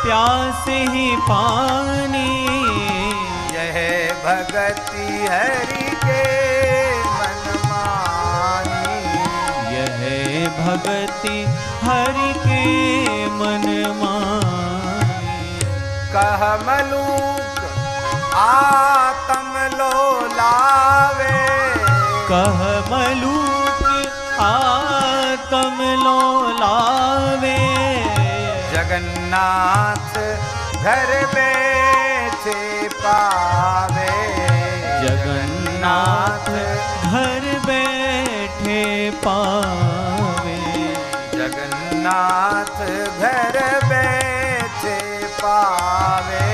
प्यासे ही पानी, यह भगति हरि के मन मानी, यह भगति हरि के मन मानी। कह मलूक आत्म लोलावे, कह मलूक आत्म लोलावे, जगन्नाथ घर बैठे पावे, जगन्नाथ घर बैठे पावे, जगन्नाथ घर बैठे पावे,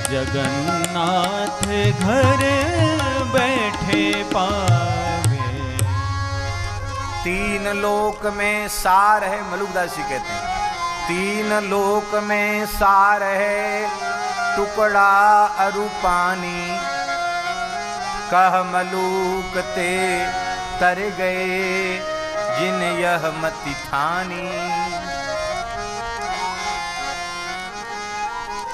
जगन्नाथ घर बैठे पावे। तीन लोक में सार है, मलुकदास जी कहते हैं, तीन लोक में सार है, टुकड़ा अरु पानी, कह मलूक ते तर गए, जिन यह मति ठानी।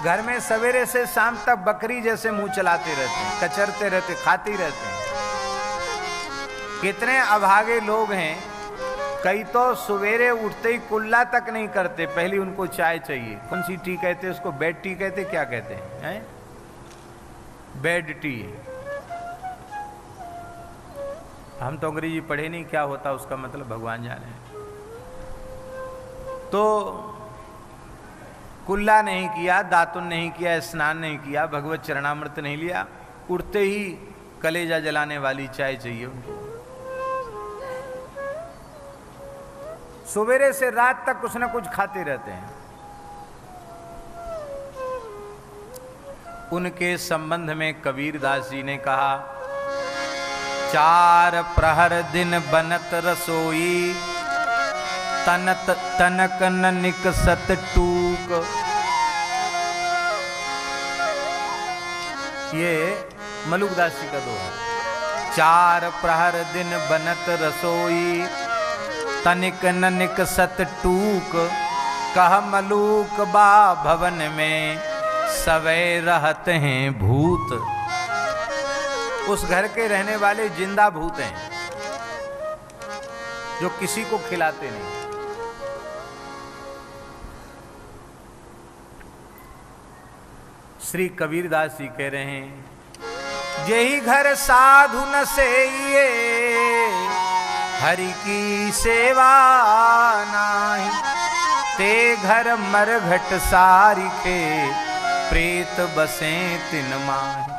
घर में सवेरे से शाम तक बकरी जैसे मुंह चलाते रहते हैं, कचरते रहते, खाती रहते हैं। कितने अभागे लोग हैं, कई तो सवेरे उठते ही कुल्ला तक नहीं करते, पहले उनको चाय चाहिए। कौन सी टी कहते हैं उसको? बेड टी कहते, क्या कहते हैं? Bed tea. हम तो अंग्रेजी पढ़े नहीं, क्या होता उसका मतलब भगवान जाने। तो कुल्ला नहीं किया, दातुन नहीं किया, स्नान नहीं किया, भगवत चरणामृत नहीं लिया, उठते ही कलेजा जलाने वाली चाय चाहिए उनको। सवेरे से रात तक कुछ न कुछ खाते रहते हैं। उनके संबंध में कबीरदास जी ने कहा, चार प्रहर दिन बनत रसोई, तनत तनक न निकसत टूक। ये मलुकदास जी का दोहा। चार प्रहर दिन बनत रसोई, तनिक न निकसत टूक। कह मलूक बा भवन में, सवै रहत हैं भूत। उस घर के रहने वाले जिंदा भूत हैं, जो किसी को खिलाते नहीं। श्री कबीरदास जी कह रहे हैं, यही घर साधु न सेइये, हरि की सेवा नाही। ते घर मरघट सारिखे, प्रेत बसे तिन माही।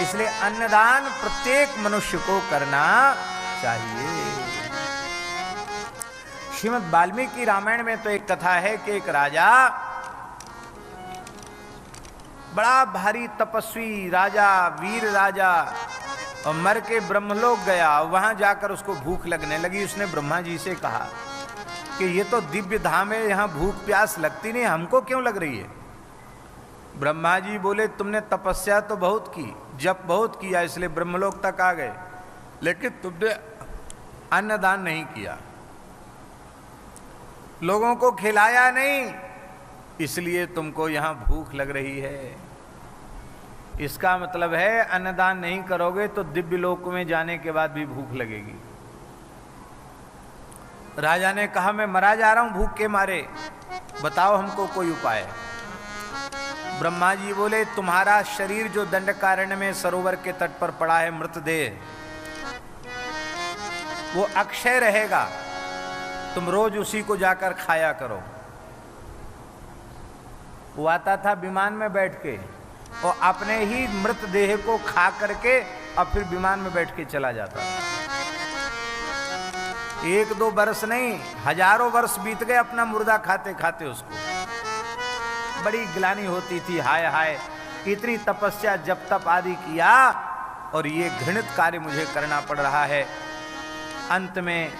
इसलिए अन्नदान प्रत्येक मनुष्य को करना चाहिए। श्रीमद् वाल्मीकि रामायण में तो एक कथा है कि एक राजा, बड़ा भारी तपस्वी राजा, वीर राजा, और मर के ब्रह्मलोक गया। वहां जाकर उसको भूख लगने लगी। उसने ब्रह्मा जी से कहा कि ये तो दिव्य धाम है, यहाँ भूख प्यास लगती नहीं, हमको क्यों लग रही है? ब्रह्मा जी बोले, तुमने तपस्या तो बहुत की, जप बहुत किया, इसलिए ब्रह्मलोक तक आ गए, लेकिन तुमने अन्नदान नहीं किया, लोगों को खिलाया नहीं, इसलिए तुमको यहाँ भूख लग रही है। इसका मतलब है अन्नदान नहीं करोगे तो दिव्य लोक में जाने के बाद भी भूख लगेगी। राजा ने कहा, मैं मरा जा रहा हूं भूख के मारे, बताओ हमको कोई उपाय। ब्रह्मा जी बोले, तुम्हारा शरीर जो दंडकारण्य में सरोवर के तट पर पड़ा है, मृतदेह, वो अक्षय रहेगा, तुम रोज उसी को जाकर खाया करो। वो आता था विमान में बैठ के और अपने ही मृतदेह को खा करके और फिर विमान में बैठ के चला जाता था। एक दो वर्ष नहीं, हजारों वर्ष बीत गए अपना मुर्दा खाते खाते उसको। बड़ी ग्लानि होती थी, हाय हाय, इतनी तपस्या जप तप आदि किया और ये घृणित कार्य मुझे करना पड़ रहा है। अंत में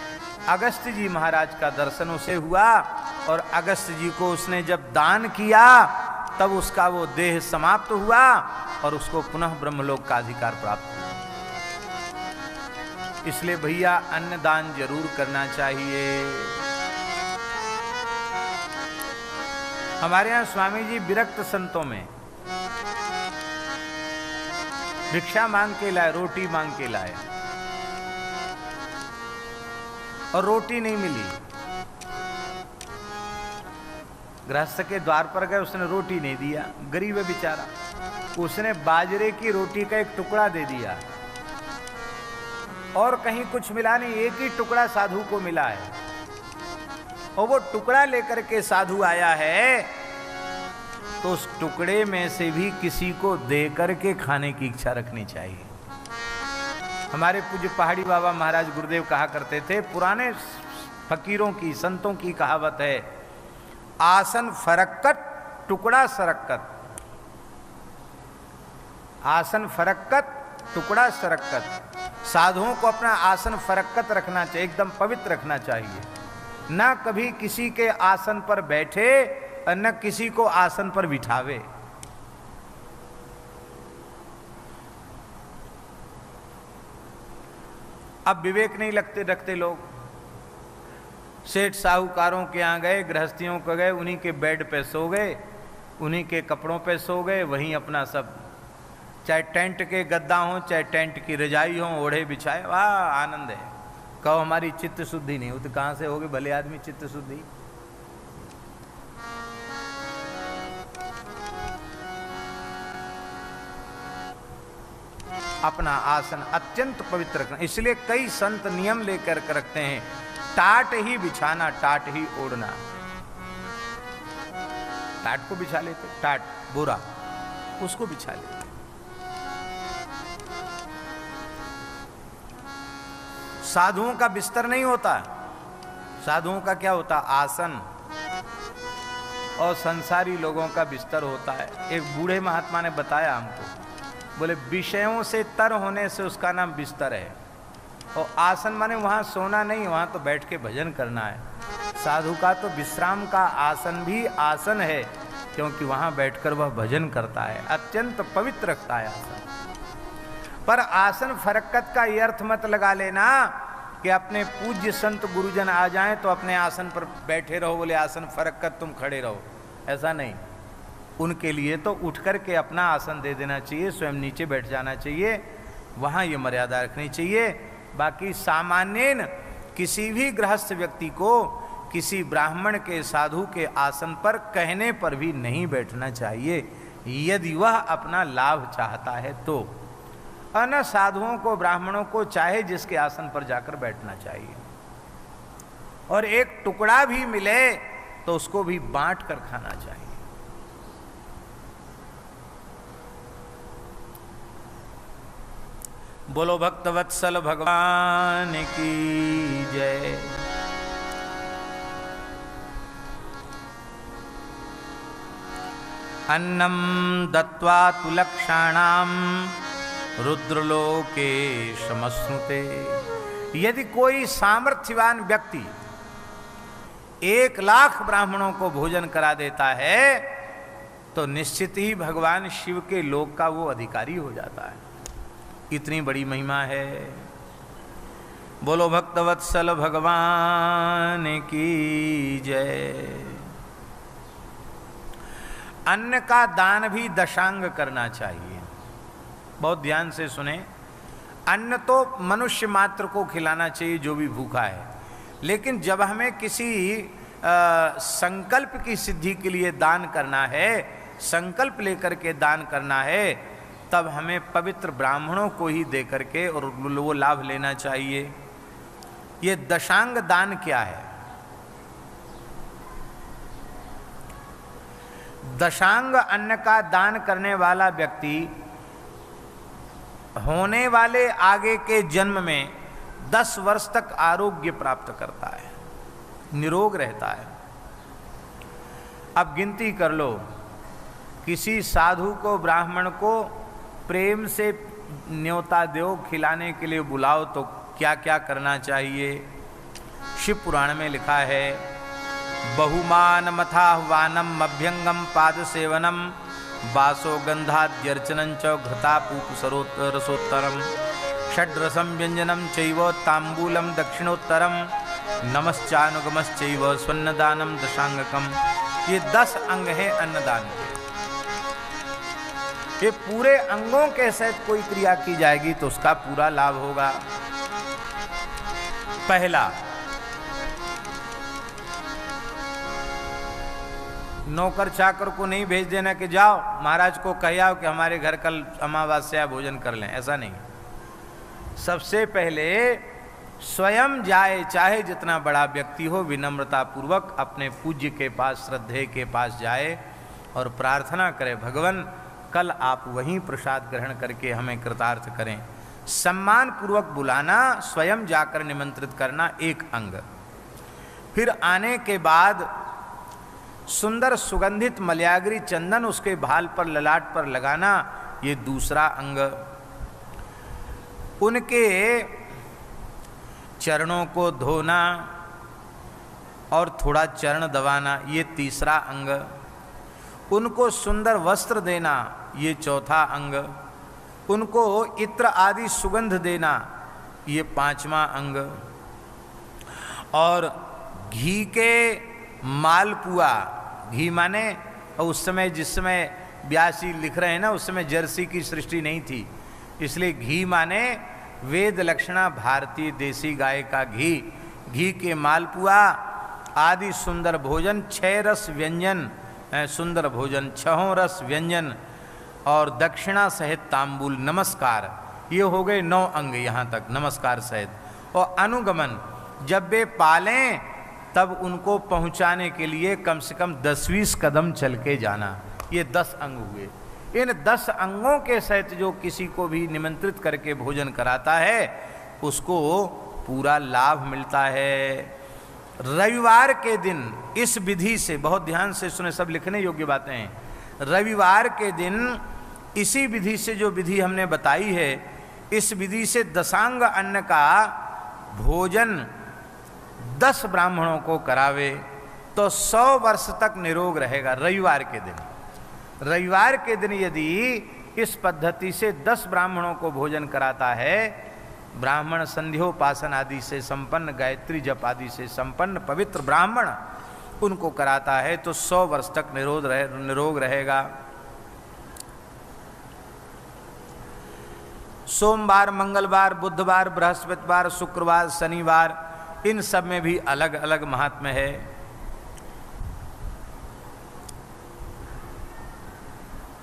अगस्त्य जी महाराज का दर्शन उसे हुआ और अगस्त्य जी को उसने जब दान किया तब उसका वो देह समाप्त हुआ और उसको पुनः ब्रह्मलोक का अधिकार प्राप्त हुआ। इसलिए भैया अन्नदान जरूर करना चाहिए। हमारे यहाँ स्वामी जी विरक्त संतों में भिक्षा मांग के लाए, रोटी मांग के लाए और रोटी नहीं मिली। गृहस्थ के द्वार पर गए, उसने रोटी नहीं दिया, गरीब है बेचारा, उसने बाजरे की रोटी का एक टुकड़ा दे दिया और कहीं कुछ मिला नहीं, एक ही टुकड़ा साधु को मिला है। और वो टुकड़ा लेकर के साधु आया है, तो उस टुकड़े में से भी किसी को दे करके खाने की इच्छा रखनी चाहिए। हमारे पूज्य पहाड़ी बाबा महाराज गुरुदेव कहा करते थे, पुराने फकीरों की, संतों की कहावत है, आसन फरक्कत टुकड़ा सरक्कत। आसन फरक्कत टुकड़ा सरक्कत। साधुओं को अपना आसन फरक्कत रखना चाहिए, एकदम पवित्र रखना चाहिए। न कभी किसी के आसन पर बैठे और न किसी को आसन पर बिठावे। अब विवेक नहीं रखते लोग। सेठ साहूकारों के यहाँ गए, गृहस्थियों को गए, उन्हीं के बेड पे सो गए, उन्हीं के कपड़ों पे सो गए, वहीं अपना सब, चाहे टेंट के गद्दा हो, चाहे टेंट की रजाई हो, ओढ़े बिछाए, वाह आनंद है। कहो हमारी चित्त शुद्धि नहीं हो, तो कहाँ से होगी भले आदमी चित्त शुद्धि। अपना आसन अत्यंत पवित्र रखना। इसलिए कई संत नियम लेकर रखते हैं, टाट ही बिछाना, टाट ही ओढ़ना। टाट को बिछा लेते, टाट बुरा, उसको बिछा लेते। साधुओं का बिस्तर नहीं होता, साधुओं का क्या होता? आसन। और संसारी लोगों का बिस्तर होता है। एक बूढ़े महात्मा ने बताया हमको, बोले विषयों से तर होने से उसका नाम बिस्तर है, और आसन माने वहाँ सोना नहीं, वहाँ तो बैठ के भजन करना है। साधु का तो विश्राम का आसन भी आसन है, क्योंकि वहाँ बैठकर वह भजन करता है, अत्यंत पवित्र रखता है आसन। पर आसन फरक्कत का ये अर्थ मत लगा लेना कि अपने पूज्य संत गुरुजन आ जाएं तो अपने आसन पर बैठे रहो, बोले आसन फरक्कत तुम खड़े रहो, ऐसा नहीं। उनके लिए तो उठ कर के अपना आसन दे देना चाहिए, स्वयं नीचे बैठ जाना चाहिए, वहाँ ये मर्यादा रखनी चाहिए। बाकी सामान्यन किसी भी गृहस्थ व्यक्ति को किसी ब्राह्मण के, साधु के आसन पर कहने पर भी नहीं बैठना चाहिए, यदि वह अपना लाभ चाहता है तो। और न साधुओं को, ब्राह्मणों को चाहे जिसके आसन पर जाकर बैठना चाहिए। और एक टुकड़ा भी मिले तो उसको भी बांट कर खाना चाहिए। बोलो भक्तवत्सल भगवान की जय। अन्नम दत्वा तुलक्षाणाम रुद्रलोके समश्नुते। यदि कोई सामर्थ्यवान व्यक्ति 1,00,000 ब्राह्मणों को भोजन करा देता है तो निश्चित ही भगवान शिव के लोक का वो अधिकारी हो जाता है। इतनी बड़ी महिमा है। बोलो भक्तवत्सल भगवान की जय। अन्न का दान भी दशांग करना चाहिए। बहुत ध्यान से सुने। अन्न तो मनुष्य मात्र को खिलाना चाहिए जो भी भूखा है, लेकिन जब हमें किसी संकल्प की सिद्धि के लिए दान करना है, संकल्प लेकर के दान करना है, तब हमें पवित्र ब्राह्मणों को ही दे करके और वो लाभ लेना चाहिए। ये दशांग दान क्या है? दशांग अन्न का दान करने वाला व्यक्ति होने वाले आगे के जन्म में 10 वर्ष तक आरोग्य प्राप्त करता है, निरोग रहता है। अब गिनती कर लो, किसी साधु को, ब्राह्मण को प्रेम से न्योता दो, खिलाने के लिए बुलाओ तो क्या क्या करना चाहिए। शिव पुराण में लिखा है, बहुमान मथाह्वानम अभ्यंगम पाद सेवनम वासो गंधाद्यर्चनं च घृता पूप रसोत्तरम षड्रसम व्यंजनम चैव तांबूलम दक्षिणोत्तरम नमश्चानुगमश्चैव स्वन्नदानम दशांगकम। ये 10 अंग हैं अन्नदान के। ये पूरे अंगों के सहित कोई क्रिया की जाएगी तो उसका पूरा लाभ होगा। पहला, नौकर चाकर को नहीं भेज देना कि जाओ महाराज को कह आओ कि हमारे घर कल अमावस्या भोजन कर लें, ऐसा नहीं। सबसे पहले स्वयं जाए, चाहे जितना बड़ा व्यक्ति हो, विनम्रता पूर्वक अपने पूज्य के पास, श्रद्धेय के पास जाए और प्रार्थना करे, भगवान कल आप वहीं प्रसाद ग्रहण करके हमें कृतार्थ करें। सम्मान पूर्वक बुलाना, स्वयं जाकर निमंत्रित करना एक अंग। फिर आने के बाद सुंदर सुगंधित मलयागरी चंदन उसके भाल पर, ललाट पर लगाना, ये दूसरा अंग। उनके चरणों को धोना और थोड़ा चरण दबाना, ये तीसरा अंग। उनको सुंदर वस्त्र देना, ये चौथा अंग। उनको इत्र आदि सुगंध देना, ये पांचवा अंग। और घी के मालपुआ, घी माने उस समय, जिस समय व्यासी लिख रहे हैं ना, उस समय जर्सी की सृष्टि नहीं थी, इसलिए घी माने वेद लक्षणा भारतीय देसी गाय का घी। घी के मालपुआ आदि सुंदर भोजन, 6 रस व्यंजन, सुंदर भोजन, 6 रस व्यंजन और दक्षिणा सहित तांबूल, नमस्कार, ये हो गए 9 अंग यहाँ तक, नमस्कार सहित। और अनुगमन, जब वे पालें तब उनको पहुँचाने के लिए कम से कम 10-20 कदम चल के जाना, ये 10 अंग हुए। इन 10 अंगों के सहित जो किसी को भी निमंत्रित करके भोजन कराता है उसको पूरा लाभ मिलता है। रविवार के दिन इस विधि से, बहुत ध्यान से सुने, सब लिखने योग्य बातें हैं, रविवार के दिन इसी विधि से, जो विधि हमने बताई है, इस विधि से दशांग अन्न का भोजन 10 ब्राह्मणों को करावे तो 100 वर्ष तक निरोग रहेगा। रविवार के दिन, रविवार के दिन यदि इस पद्धति से 10 ब्राह्मणों को भोजन कराता है, ब्राह्मण संध्योपासन आदि से संपन्न, गायत्री जप आदि से संपन्न पवित्र ब्राह्मण उनको कराता है तो 100 वर्ष तक निरोग रहेगा। सोमवार, मंगलवार, बुधवार, बृहस्पतिवार, शुक्रवार, शनिवार, इन सब में भी अलग अलग महात्म्य है।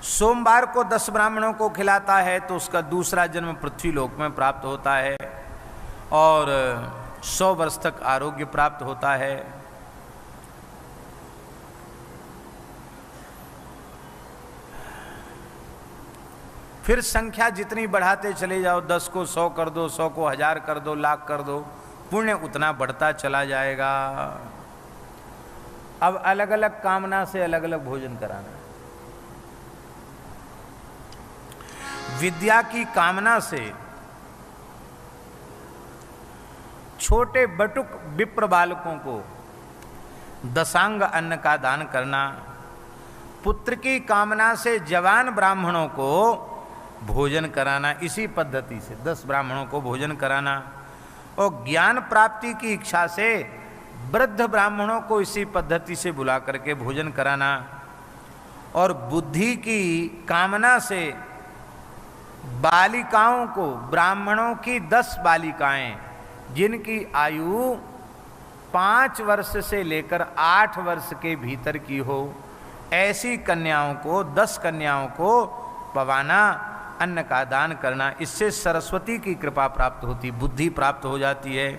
सोमवार को 10 ब्राह्मणों को खिलाता है तो उसका दूसरा जन्म पृथ्वीलोक में प्राप्त होता है और 100 वर्ष तक आरोग्य प्राप्त होता है। फिर संख्या जितनी बढ़ाते चले जाओ, 10 को 100 कर दो, 100 को 1000 कर दो, लाख कर दो, पुण्य उतना बढ़ता चला जाएगा। अब अलग अलग कामना से अलग अलग भोजन कराना। विद्या की कामना से छोटे बटुक विप्र बालकों को दशांग अन्न का दान करना, पुत्र की कामना से जवान ब्राह्मणों को भोजन कराना, इसी पद्धति से 10 ब्राह्मणों को भोजन कराना, और ज्ञान प्राप्ति की इच्छा से वृद्ध ब्राह्मणों को इसी पद्धति से बुला करके भोजन कराना, और बुद्धि की कामना से बालिकाओं को, ब्राह्मणों की 10 बालिकाएं जिनकी आयु 5 वर्ष से लेकर 8 वर्ष के भीतर की हो, ऐसी कन्याओं को, 10 कन्याओं को पवाना, अन्न का दान करना। इससे सरस्वती की कृपा प्राप्त होती, बुद्धि प्राप्त हो जाती है।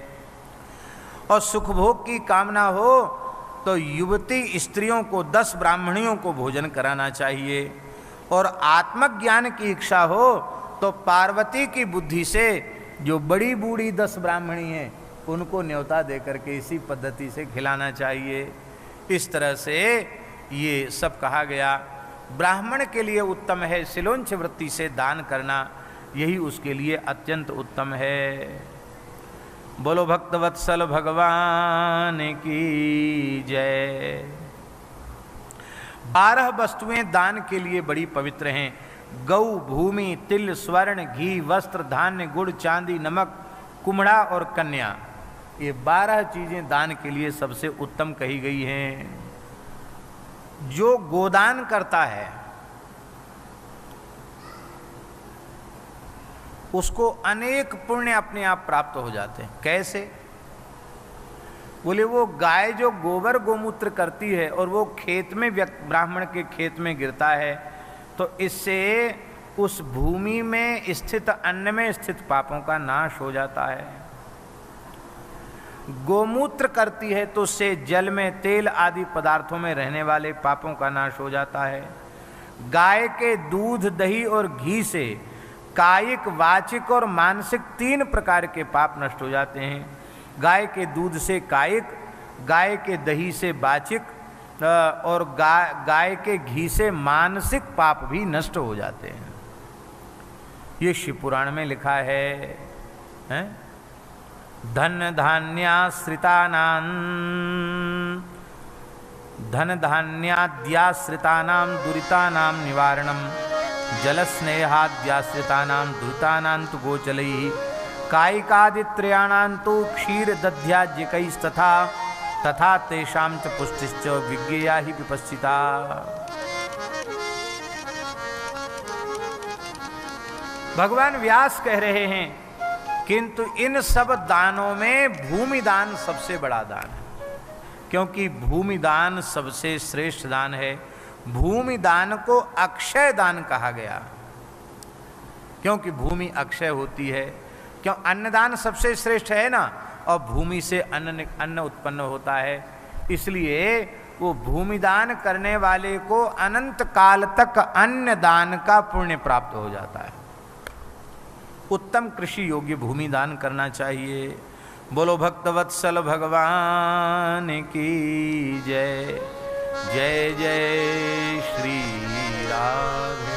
और सुखभोग की कामना हो तो युवती स्त्रियों को, 10 ब्राह्मणियों को भोजन कराना चाहिए। और आत्मज्ञान की इच्छा हो तो पार्वती की बुद्धि से जो बड़ी बूढ़ी 10 ब्राह्मणी हैं उनको न्योता दे करके इसी पद्धति से खिलाना चाहिए। इस तरह से ये सब कहा गया। ब्राह्मण के लिए उत्तम है सिलोंच वृत्ति से दान करना, यही उसके लिए अत्यंत उत्तम है। बोलो भक्तवत्सल भगवान की जय। 12 वस्तुएं दान के लिए बड़ी पवित्र हैं। गौ, भूमि, तिल, स्वर्ण, घी, वस्त्र, धान्य, गुड़, चांदी, नमक, कुम्हड़ा और कन्या, ये 12 चीजें दान के लिए सबसे उत्तम कही गई हैं। जो गोदान करता है उसको अनेक पुण्य अपने आप प्राप्त हो जाते हैं। कैसे? बोले वो गाय जो गोबर गोमूत्र करती है और वो खेत में, ब्राह्मण के खेत में गिरता है, तो इससे उस भूमि में स्थित, अन्न में स्थित पापों का नाश हो जाता है। गोमूत्र करती है तो उससे जल में, तेल आदि पदार्थों में रहने वाले पापों का नाश हो जाता है। गाय के दूध, दही और घी से कायिक, वाचिक और मानसिक 3 प्रकार के पाप नष्ट हो जाते हैं। गाय के दूध से कायिक, गाय के दही से वाचिक और गाय के घी से मानसिक पाप भी नष्ट हो जाते हैं। ये शिव पुराण में लिखा है, धन धान्याद्याश्रितानां दुरितानां निवारणम, जलस्नेहाद्याश्रितानां दुरितानां तु गोचलैः, कायिकादित्रयाणां तु क्षीरदध्याज्यकैस्तथा तथा तेषां च पुष्टिश्च विज्ञेया हि विपश्चिता। भगवान व्यास कह रहे हैं, किंतु इन सब दानों में भूमि दान सबसे बड़ा दान है, क्योंकि भूमि दान सबसे श्रेष्ठ दान है। भूमि दान को अक्षय दान कहा गया, क्योंकि भूमि अक्षय होती है। क्यों? अन्नदान सबसे श्रेष्ठ है ना, और भूमि से अन्न उत्पन्न होता है, इसलिए वो भूमि दान करने वाले को अनंत काल तक अन्न दान का पुण्य प्राप्त हो जाता है। उत्तम कृषि योग्य भूमि दान करना चाहिए। बोलो भक्तवत्सल भगवान की जय। जय जय श्री राधे।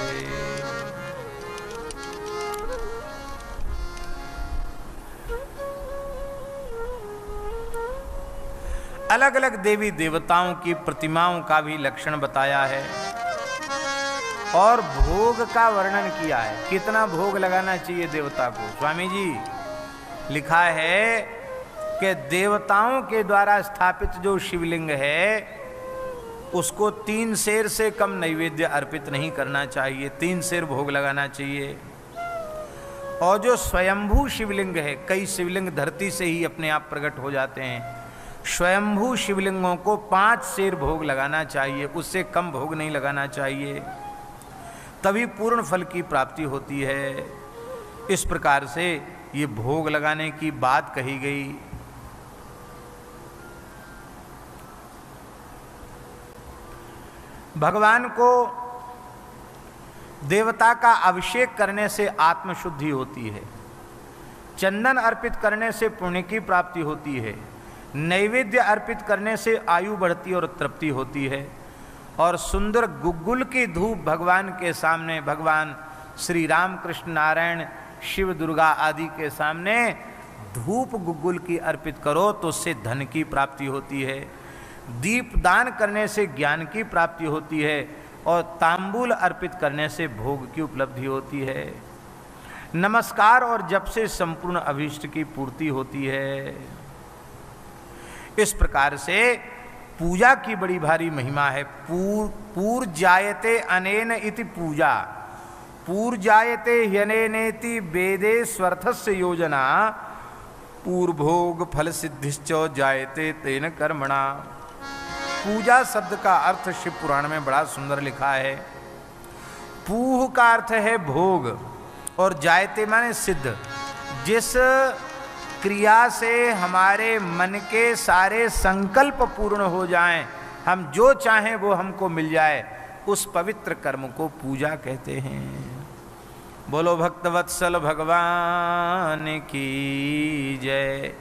अलग अलग देवी देवताओं की प्रतिमाओं का भी लक्षण बताया है और भोग का वर्णन किया है। कितना भोग लगाना चाहिए देवता को। स्वामी जी लिखा है कि देवताओं के द्वारा स्थापित जो शिवलिंग है उसको 3 सेर से कम नैवेद्य अर्पित नहीं करना चाहिए, 3 सेर भोग लगाना चाहिए। और जो स्वयंभू शिवलिंग है, कई शिवलिंग धरती से ही अपने आप प्रकट हो जाते हैं, स्वयंभू शिवलिंगों को 5 सेर भोग लगाना चाहिए, उससे कम भोग नहीं लगाना चाहिए, तभी पूर्ण फल की प्राप्ति होती है। इस प्रकार से ये भोग लगाने की बात कही गई। भगवान को देवता का अभिषेक करने से आत्मशुद्धि होती है, चंदन अर्पित करने से पुण्य की प्राप्ति होती है, नैवेद्य अर्पित करने से आयु बढ़ती और तृप्ति होती है, और सुंदर गुग्गुल की धूप भगवान के सामने, भगवान श्री राम कृष्ण नारायण शिव दुर्गा आदि के सामने धूप गुग्गुल की अर्पित करो तो उससे धन की प्राप्ति होती है। दीप दान करने से ज्ञान की प्राप्ति होती है और तांबूल अर्पित करने से भोग की उपलब्धि होती है। नमस्कार और जप से संपूर्ण अभीष्ट की पूर्ति होती है। इस प्रकार से पूजा की बड़ी भारी महिमा है। पूर्जायते अनेन इति पूजा, पूर्जायते ह्यनेनेति वेदे स्वर्थस्य योजना, पूर्वभोग फल सिद्धिश्च जायते तेन कर्मणा। पूजा शब्द का अर्थ शिव पुराण में बड़ा सुंदर लिखा है। पूह का अर्थ है भोग और जायते माने सिद्ध। जिस क्रिया से हमारे मन के सारे संकल्प पूर्ण हो जाएं, हम जो चाहें वो हमको मिल जाए, उस पवित्र कर्म को पूजा कहते हैं। बोलो भक्तवत्सल भगवान की जय।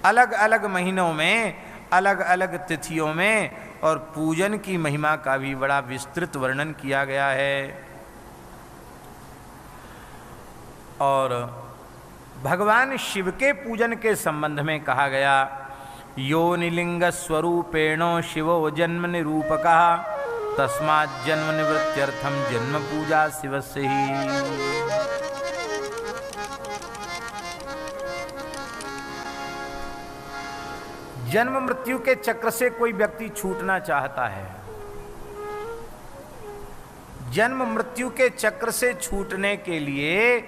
अलग अलग महीनों में, अलग अलग तिथियों में और पूजन की महिमा का भी बड़ा विस्तृत वर्णन किया गया है। और भगवान शिव के पूजन के संबंध में कहा गया, योनिलिंग स्वरूपेणो शिवो जन्म निरूपकः, तस्मात् जन्म निवृत्त्यर्थम जन्म पूजा शिवस्य ही। जन्म मृत्यु के चक्र से कोई व्यक्ति छूटना चाहता है। जन्म मृत्यु के चक्र से छूटने के लिए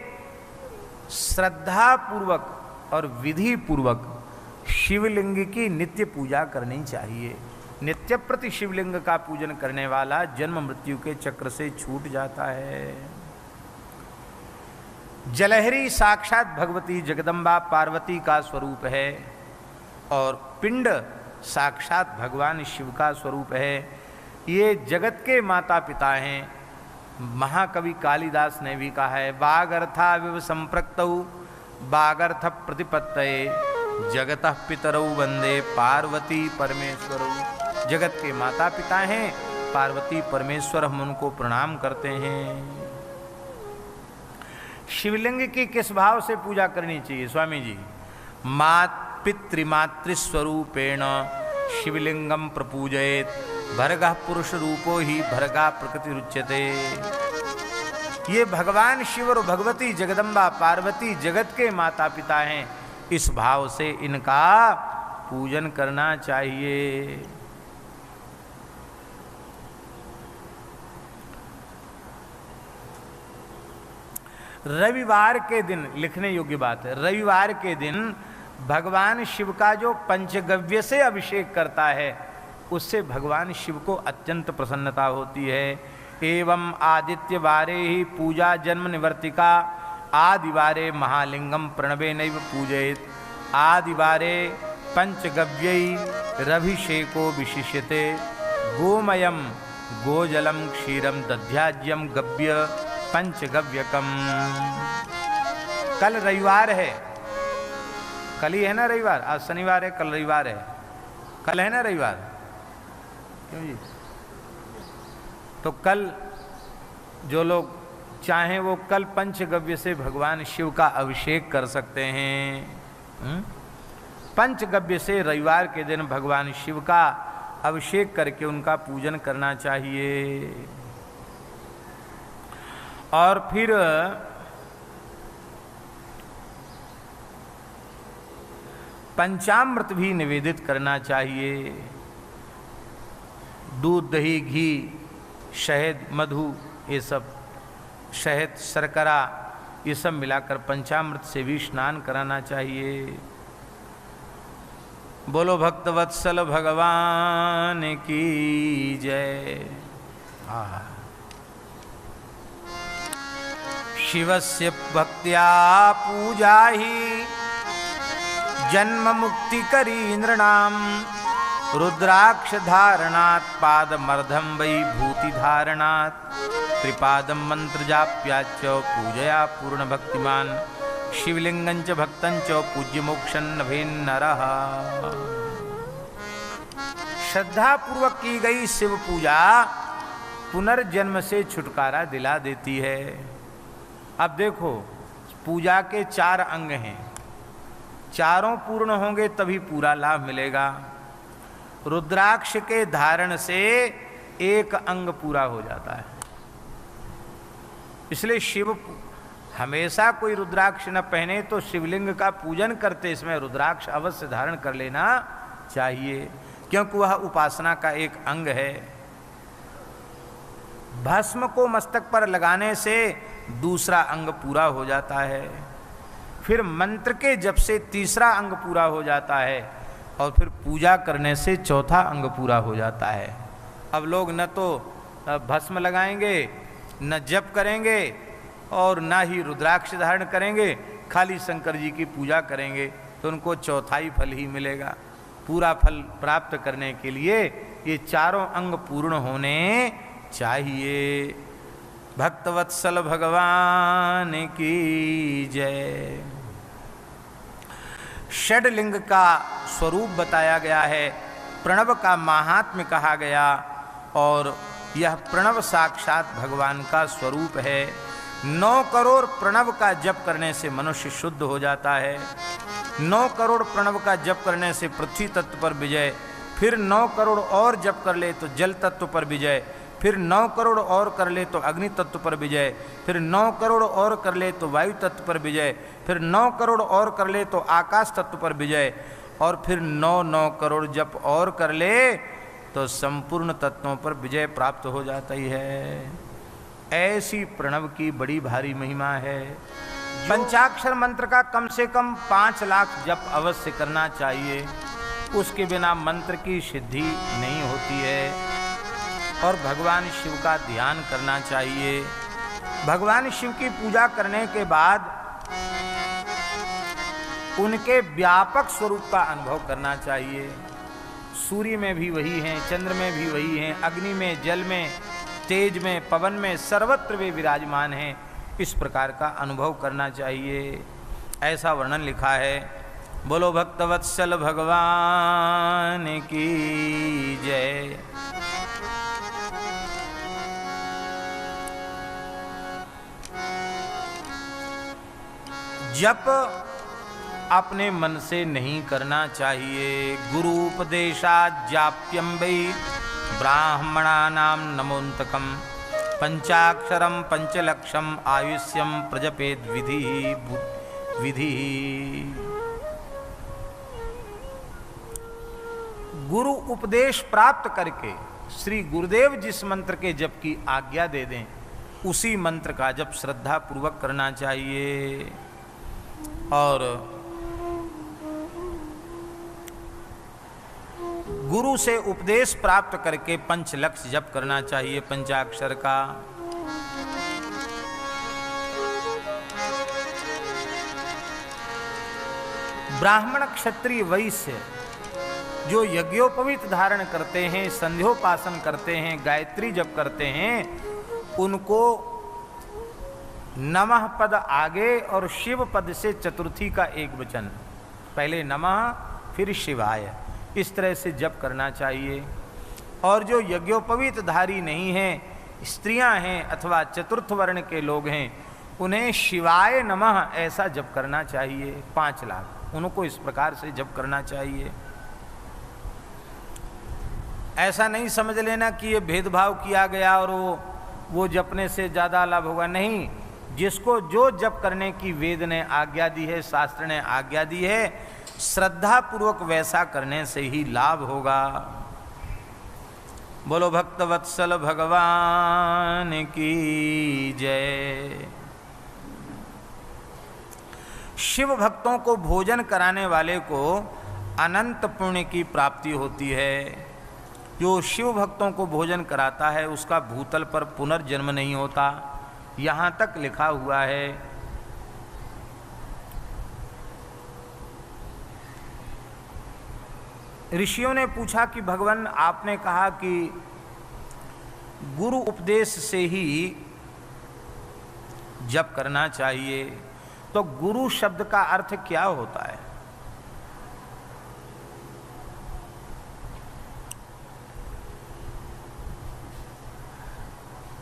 श्रद्धा पूर्वक और विधि पूर्वक शिवलिंग की नित्य पूजा करनी चाहिए। नित्य प्रति शिवलिंग का पूजन करने वाला जन्म मृत्यु के चक्र से छूट जाता है। जलहरी साक्षात भगवती जगदम्बा पार्वती का स्वरूप है। और पिंड साक्षात भगवान शिव का स्वरूप है। ये जगत के माता पिता हैं। महाकवि कालिदास ने भी कहा है, वागर्था विव संप्रक्तौ वागर्थ प्रतिपत्तये जगतः पितरौ वंदे पार्वती परमेश्वरौ। जगत के माता पिता हैं पार्वती परमेश्वर, हम उनको प्रणाम करते हैं। शिवलिंग की किस भाव से पूजा करनी चाहिए स्वामी जी? मात पितृमातृस्वरूपेण शिवलिंगम प्रपूजयेत भर्गः पुरुष रूपो ही भर्गा प्रकृति रुच्यते। ये भगवान शिव और भगवती जगदम्बा पार्वती जगत के माता पिता हैं, इस भाव से इनका पूजन करना चाहिए। रविवार के दिन, लिखने योग्य बात है, रविवार के दिन भगवान शिव का जो पंचगव्य से अभिषेक करता है उससे भगवान शिव को अत्यंत प्रसन्नता होती है। एवं आदित्यवारे ही पूजा जन्म निवर्तिका आदिवारे महालिंगम प्रणवे नैव पूजयेत। आदिवारे पंचगव्यै रभिषेको विशिष्यते गोमयम गोजलम क्षीरम दध्याज्यम गव्य पंचगव्यकम। कल रविवार है, कल ही है ना रविवार, आज शनिवार है, कल रविवार है, कल है ना रविवार, क्यों जी? तो कल जो लोग चाहें वो कल पंचगव्य से भगवान शिव का अभिषेक कर सकते हैं। पंचगव्य से रविवार के दिन भगवान शिव का अभिषेक करके उनका पूजन करना चाहिए। और फिर पंचामृत भी निवेदित करना चाहिए। दूध, दही, घी, शहद, मधु, ये सब, शहद, शर्करा, ये सब मिलाकर पंचामृत से भी स्नान कराना चाहिए। बोलो भक्तवत्सल भगवान की जय। शिवस्य भक्त्या पूजा ही जन्म मुक्ति करी नृणाम रुद्राक्ष धारणात् पादमर्धम वै भूति धारणात् त्रिपादम मंत्र जाप्याच पूजया पूर्ण भक्तिमान शिवलिंगंच भक्तंच पूज्य मोक्षं नभेन्नरः। श्रद्धा पूर्वक की गई शिव पूजा पुनर्जन्म से छुटकारा दिला देती है। अब देखो, पूजा के 4 अंग हैं, चारों पूर्ण होंगे तभी पूरा लाभ मिलेगा। रुद्राक्ष के धारण से एक अंग पूरा हो जाता है, इसलिए शिव हमेशा कोई रुद्राक्ष न पहने तो शिवलिंग का पूजन करते इसमें रुद्राक्ष अवश्य धारण कर लेना चाहिए, क्योंकि वह उपासना का एक अंग है। भस्म को मस्तक पर लगाने से दूसरा अंग पूरा हो जाता है, फिर मंत्र के जप से तीसरा अंग पूरा हो जाता है, और फिर पूजा करने से चौथा अंग पूरा हो जाता है। अब लोग न तो भस्म लगाएंगे, न जप करेंगे, और न ही रुद्राक्ष धारण करेंगे, खाली शंकर जी की पूजा करेंगे, तो उनको चौथाई फल ही मिलेगा। पूरा फल प्राप्त करने के लिए ये चारों अंग पूर्ण होने चाहिए। भक्तवत्सल भगवान की जय। षडलिंग का स्वरूप बताया गया है, प्रणव का महात्म्य कहा गया, और यह प्रणव साक्षात भगवान का स्वरूप है। 9 करोड़ प्रणव का जप करने से मनुष्य शुद्ध हो जाता है। 9 करोड़ प्रणव का जप करने से पृथ्वी तत्व पर विजय, फिर 9 करोड़ और जप कर ले तो जल तत्व पर विजय, फिर 9 करोड़ और कर ले तो अग्नि तत्व पर विजय, फिर 9 करोड़ और कर ले तो वायु तत्व पर विजय, फिर 9 करोड़ और कर ले तो आकाश तत्व पर विजय, और फिर 9 करोड़ जप और कर ले तो संपूर्ण तत्वों पर विजय प्राप्त हो जाता ही है। ऐसी प्रणव की बड़ी भारी महिमा है। पंचाक्षर मंत्र का कम से कम 5 लाख जप अवश्य करना चाहिए, उसके बिना मंत्र की सिद्धि नहीं होती है। और भगवान शिव का ध्यान करना चाहिए। भगवान शिव की पूजा करने के बाद उनके व्यापक स्वरूप का अनुभव करना चाहिए। सूर्य में भी वही हैं, चंद्र में भी वही हैं, अग्नि में, जल में, तेज में, पवन में, सर्वत्र वे विराजमान हैं। इस प्रकार का अनुभव करना चाहिए, ऐसा वर्णन लिखा है। बोलो भक्तवत्सल भगवान की जय। जप अपने मन से नहीं करना चाहिए। गुरु उपदेशाज्जाप्यं वै ब्राह्मणानां नमोन्तकं पंचाक्षरं पंचलक्षम आयुष्यम प्रजपेद विधि। गुरु उपदेश प्राप्त करके श्री गुरुदेव जिस मंत्र के जप की आज्ञा दे दें, उसी मंत्र का जप श्रद्धा पूर्वक करना चाहिए। और गुरु से उपदेश प्राप्त करके पंचलक्ष्य जप करना चाहिए, पंचाक्षर का। ब्राह्मण, क्षत्रिय, वैश्य जो यज्ञोपवीत धारण करते हैं, संध्योपासन करते हैं, गायत्री जप करते हैं, उनको नमः पद आगे और शिव पद से चतुर्थी का एक वचन, पहले नमः फिर शिवाय, इस तरह से जप करना चाहिए। और जो यज्ञोपवीत धारी नहीं हैं, स्त्रियां हैं अथवा चतुर्थ वर्ण के लोग हैं, उन्हें शिवाय नमः ऐसा जप करना चाहिए। 5 लाख उनको इस प्रकार से जप करना चाहिए। ऐसा नहीं समझ लेना कि ये भेदभाव किया गया और वो जपने से ज़्यादा लाभ होगा, नहीं। जिसको जो जप करने की वेद ने आज्ञा दी है, शास्त्र ने आज्ञा दी है, श्रद्धा पूर्वक वैसा करने से ही लाभ होगा। बोलो भक्तवत्सल भगवान की जय। शिव भक्तों को भोजन कराने वाले को अनंत पुण्य की प्राप्ति होती है। जो शिव भक्तों को भोजन कराता है उसका भूतल पर पुनर्जन्म नहीं होता, यहाँ तक लिखा हुआ है। ऋषियों ने पूछा कि भगवान, आपने कहा कि गुरु उपदेश से ही जप करना चाहिए, तो गुरु शब्द का अर्थ क्या होता है?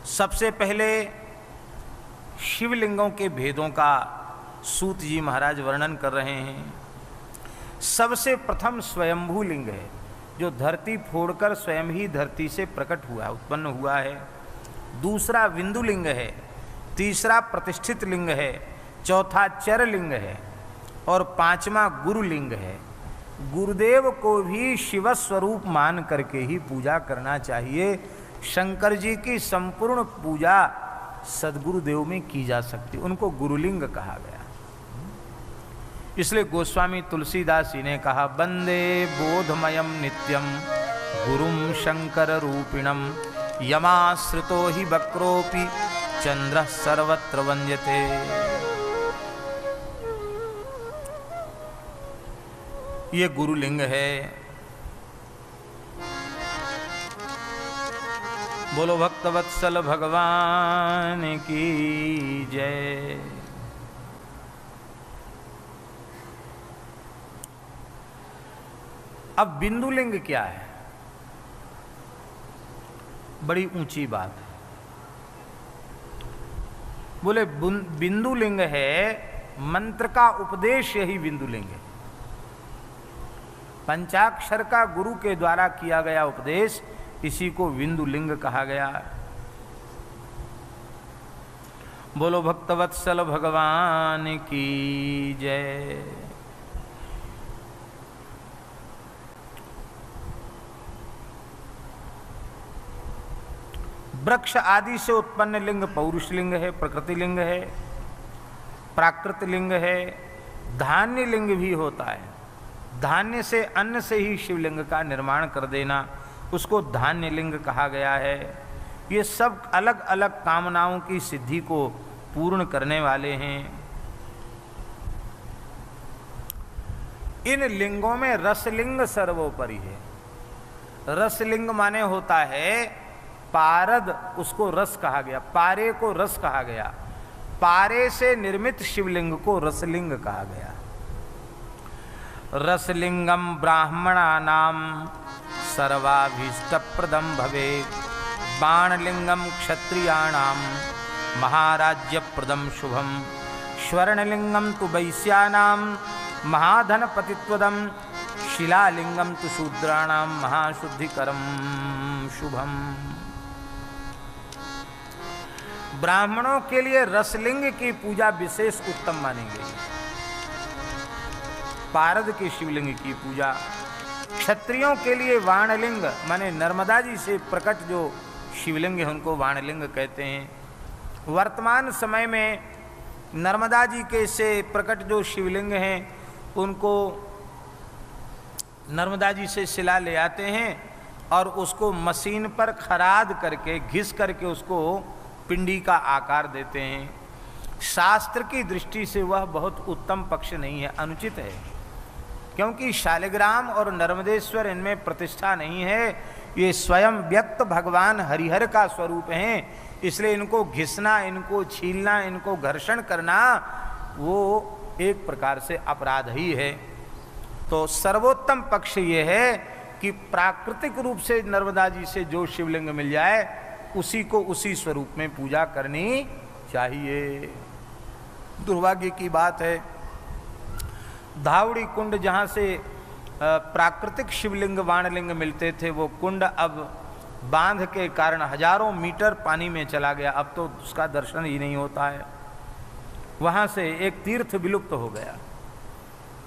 सबसे पहले शिवलिंगों के भेदों का सूत जी महाराज वर्णन कर रहे हैं। सबसे प्रथम स्वयंभू लिंग है, जो धरती फोड़कर स्वयं ही धरती से प्रकट हुआ, उत्पन्न हुआ है। दूसरा विंदु लिंग है, तीसरा प्रतिष्ठित लिंग है, चौथा चर लिंग है और पांचवा गुरु लिंग है। गुरुदेव को भी शिव स्वरूप मान करके ही पूजा करना चाहिए। शंकर जी की संपूर्ण पूजा सद्गुरुदेव में की जा सकती, उनको गुरुलिंग कहा गया। इसलिए गोस्वामी तुलसीदास जी ने कहा, वंदे बोधमयम नित्यम गुरुम शंकर रूपिणम यमाश्रितो हि वक्रोपि चंद्र सर्वत्र वंद्यते। ये गुरुलिंग है। बोलो भक्तवत्सल भगवान की जय। अब बिंदुलिंग क्या है? बड़ी ऊंची बात है। बोले बिंदुलिंग है, मंत्र का उपदेश यही बिंदुलिंग है। पंचाक्षर का गुरु के द्वारा किया गया उपदेश, इसी को बिंदुलिंग कहा गया। बोलो भक्तवत्सल भगवान की जय। वृक्ष आदि से उत्पन्न लिंग पौरुष लिंग है, प्रकृति लिंग है, प्राकृत लिंग है, धान्य लिंग भी होता है। धान्य से, अन्न से ही शिवलिंग का निर्माण कर देना, उसको धान्य लिंग कहा गया है। ये सब अलग अलग कामनाओं की सिद्धि को पूर्ण करने वाले हैं। इन लिंगों में रसलिंग सर्वोपरि है। रसलिंग माने होता है पारद, उसको रस कहा गया, पारे को रस कहा गया, पारे से निर्मित शिवलिंग को रसलिंग कहा गया। रसलिंगम ब्राह्मणानाम सर्वाभीष्टप्रदम भवेत्, बाणलिंगम क्षत्रियाणाम महाराज्यप्रदम शुभम, स्वर्णलिंगम तु वैश्यानाम महाधनपतित्वदम, शिलालिंगम तु शूद्राणाम महाशुद्धिकरम शुभम। ब्राह्मणों के लिए रसलिंग की पूजा विशेष उत्तम मानी गई, पारद के शिवलिंग की पूजा। क्षत्रियों के लिए वाणलिंग माने नर्मदा जी से प्रकट जो शिवलिंग है उनको वाणलिंग कहते हैं। वर्तमान समय में नर्मदा जी के से प्रकट जो शिवलिंग हैं उनको नर्मदा जी से शिला ले आते हैं और उसको मशीन पर खराद करके घिस करके उसको पिंडी का आकार देते हैं। शास्त्र की दृष्टि से वह बहुत उत्तम पक्ष नहीं है, अनुचित है, क्योंकि शालिग्राम और नर्मदेश्वर इनमें प्रतिष्ठा नहीं है। ये स्वयं व्यक्त भगवान हरिहर का स्वरूप हैं, इसलिए इनको घिसना, इनको छीलना, इनको घर्षण करना वो एक प्रकार से अपराध ही है। तो सर्वोत्तम पक्ष ये है कि प्राकृतिक रूप से नर्मदा जी से जो शिवलिंग मिल जाए उसी को उसी स्वरूप में पूजा करनी चाहिए। दुर्भाग्य की बात है, धावड़ी कुंड जहाँ से प्राकृतिक शिवलिंग वाणलिंग मिलते थे, वो कुंड अब बांध के कारण हजारों मीटर पानी में चला गया, अब तो उसका दर्शन ही नहीं होता है। वहाँ से एक तीर्थ विलुप्त हो गया,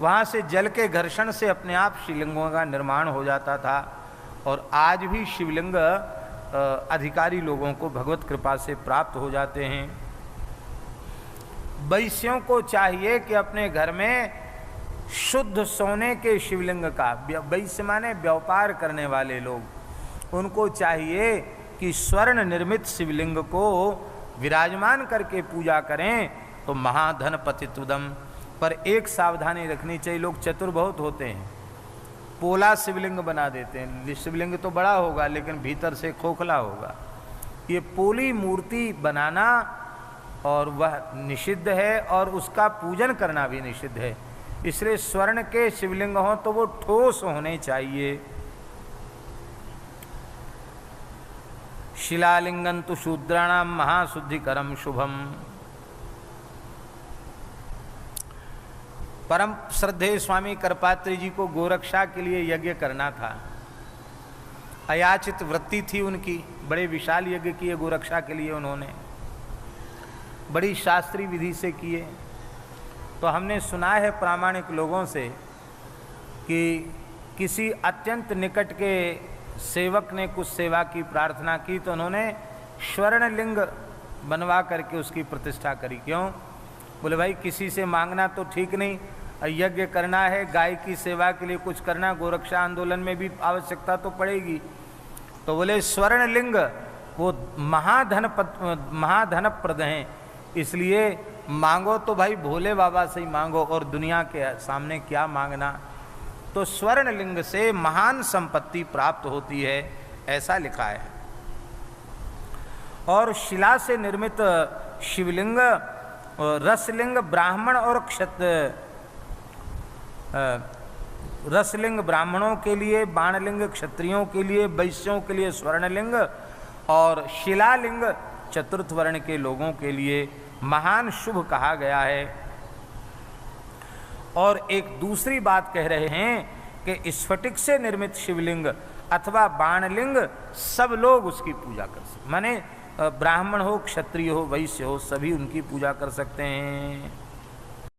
वहाँ से जल के घर्षण से अपने आप शिवलिंगों का निर्माण हो जाता था। और आज भी शिवलिंग अधिकारी लोगों को भगवत कृपा से प्राप्त हो जाते हैं। वैश्यों को चाहिए कि अपने घर में शुद्ध सोने के शिवलिंग का, वैश्य माने व्यापार करने वाले लोग, उनको चाहिए कि स्वर्ण निर्मित शिवलिंग को विराजमान करके पूजा करें तो महाधन पतित्वदम। पर एक सावधानी रखनी चाहिए, लोग चतुर बहुत होते हैं, पोला शिवलिंग बना देते हैं। शिवलिंग तो बड़ा होगा लेकिन भीतर से खोखला होगा। ये पोली मूर्ति बनाना और वह निषिद्ध है और उसका पूजन करना भी निषिद्ध है। इसलिए स्वर्ण के शिवलिंग हो तो वो ठोस होने चाहिए। शिलालिंगं तु शूद्राणाम महाशुद्धिकरम शुभम। परम श्रद्धेय स्वामी करपात्री जी को गोरक्षा के लिए यज्ञ करना था, अयाचित वृत्ति थी उनकी, बड़े विशाल यज्ञ किए गोरक्षा के लिए उन्होंने, बड़ी शास्त्रीय विधि से किए। तो हमने सुना है प्रामाणिक लोगों से कि किसी अत्यंत निकट के सेवक ने कुछ सेवा की प्रार्थना की तो उन्होंने स्वर्णलिंग बनवा करके उसकी प्रतिष्ठा करी। क्यों? बोले भाई किसी से मांगना तो ठीक नहीं, यज्ञ करना है, गाय की सेवा के लिए कुछ करना, गोरक्षा आंदोलन में भी आवश्यकता तो पड़ेगी। तो बोले स्वर्णलिंग वो महाधनप्रद हैं, इसलिए मांगो तो भाई भोले बाबा से ही मांगो और दुनिया के सामने क्या मांगना। तो स्वर्णलिंग से महान संपत्ति प्राप्त होती है, ऐसा लिखा है। और शिला से निर्मित शिवलिंग, रसलिंग ब्राह्मण और रसलिंग ब्राह्मणों के लिए, बाणलिंग क्षत्रियों के लिए, वैश्यों के लिए स्वर्णलिंग और शिलालिंग चतुर्थ वर्ण के लोगों के लिए महान शुभ कहा गया है। और एक दूसरी बात कह रहे हैं कि स्फटिक से निर्मित शिवलिंग अथवा बाणलिंग सब लोग उसकी पूजा कर सकते, माने ब्राह्मण हो, क्षत्रिय हो, वैश्य हो, सभी उनकी पूजा कर सकते हैं।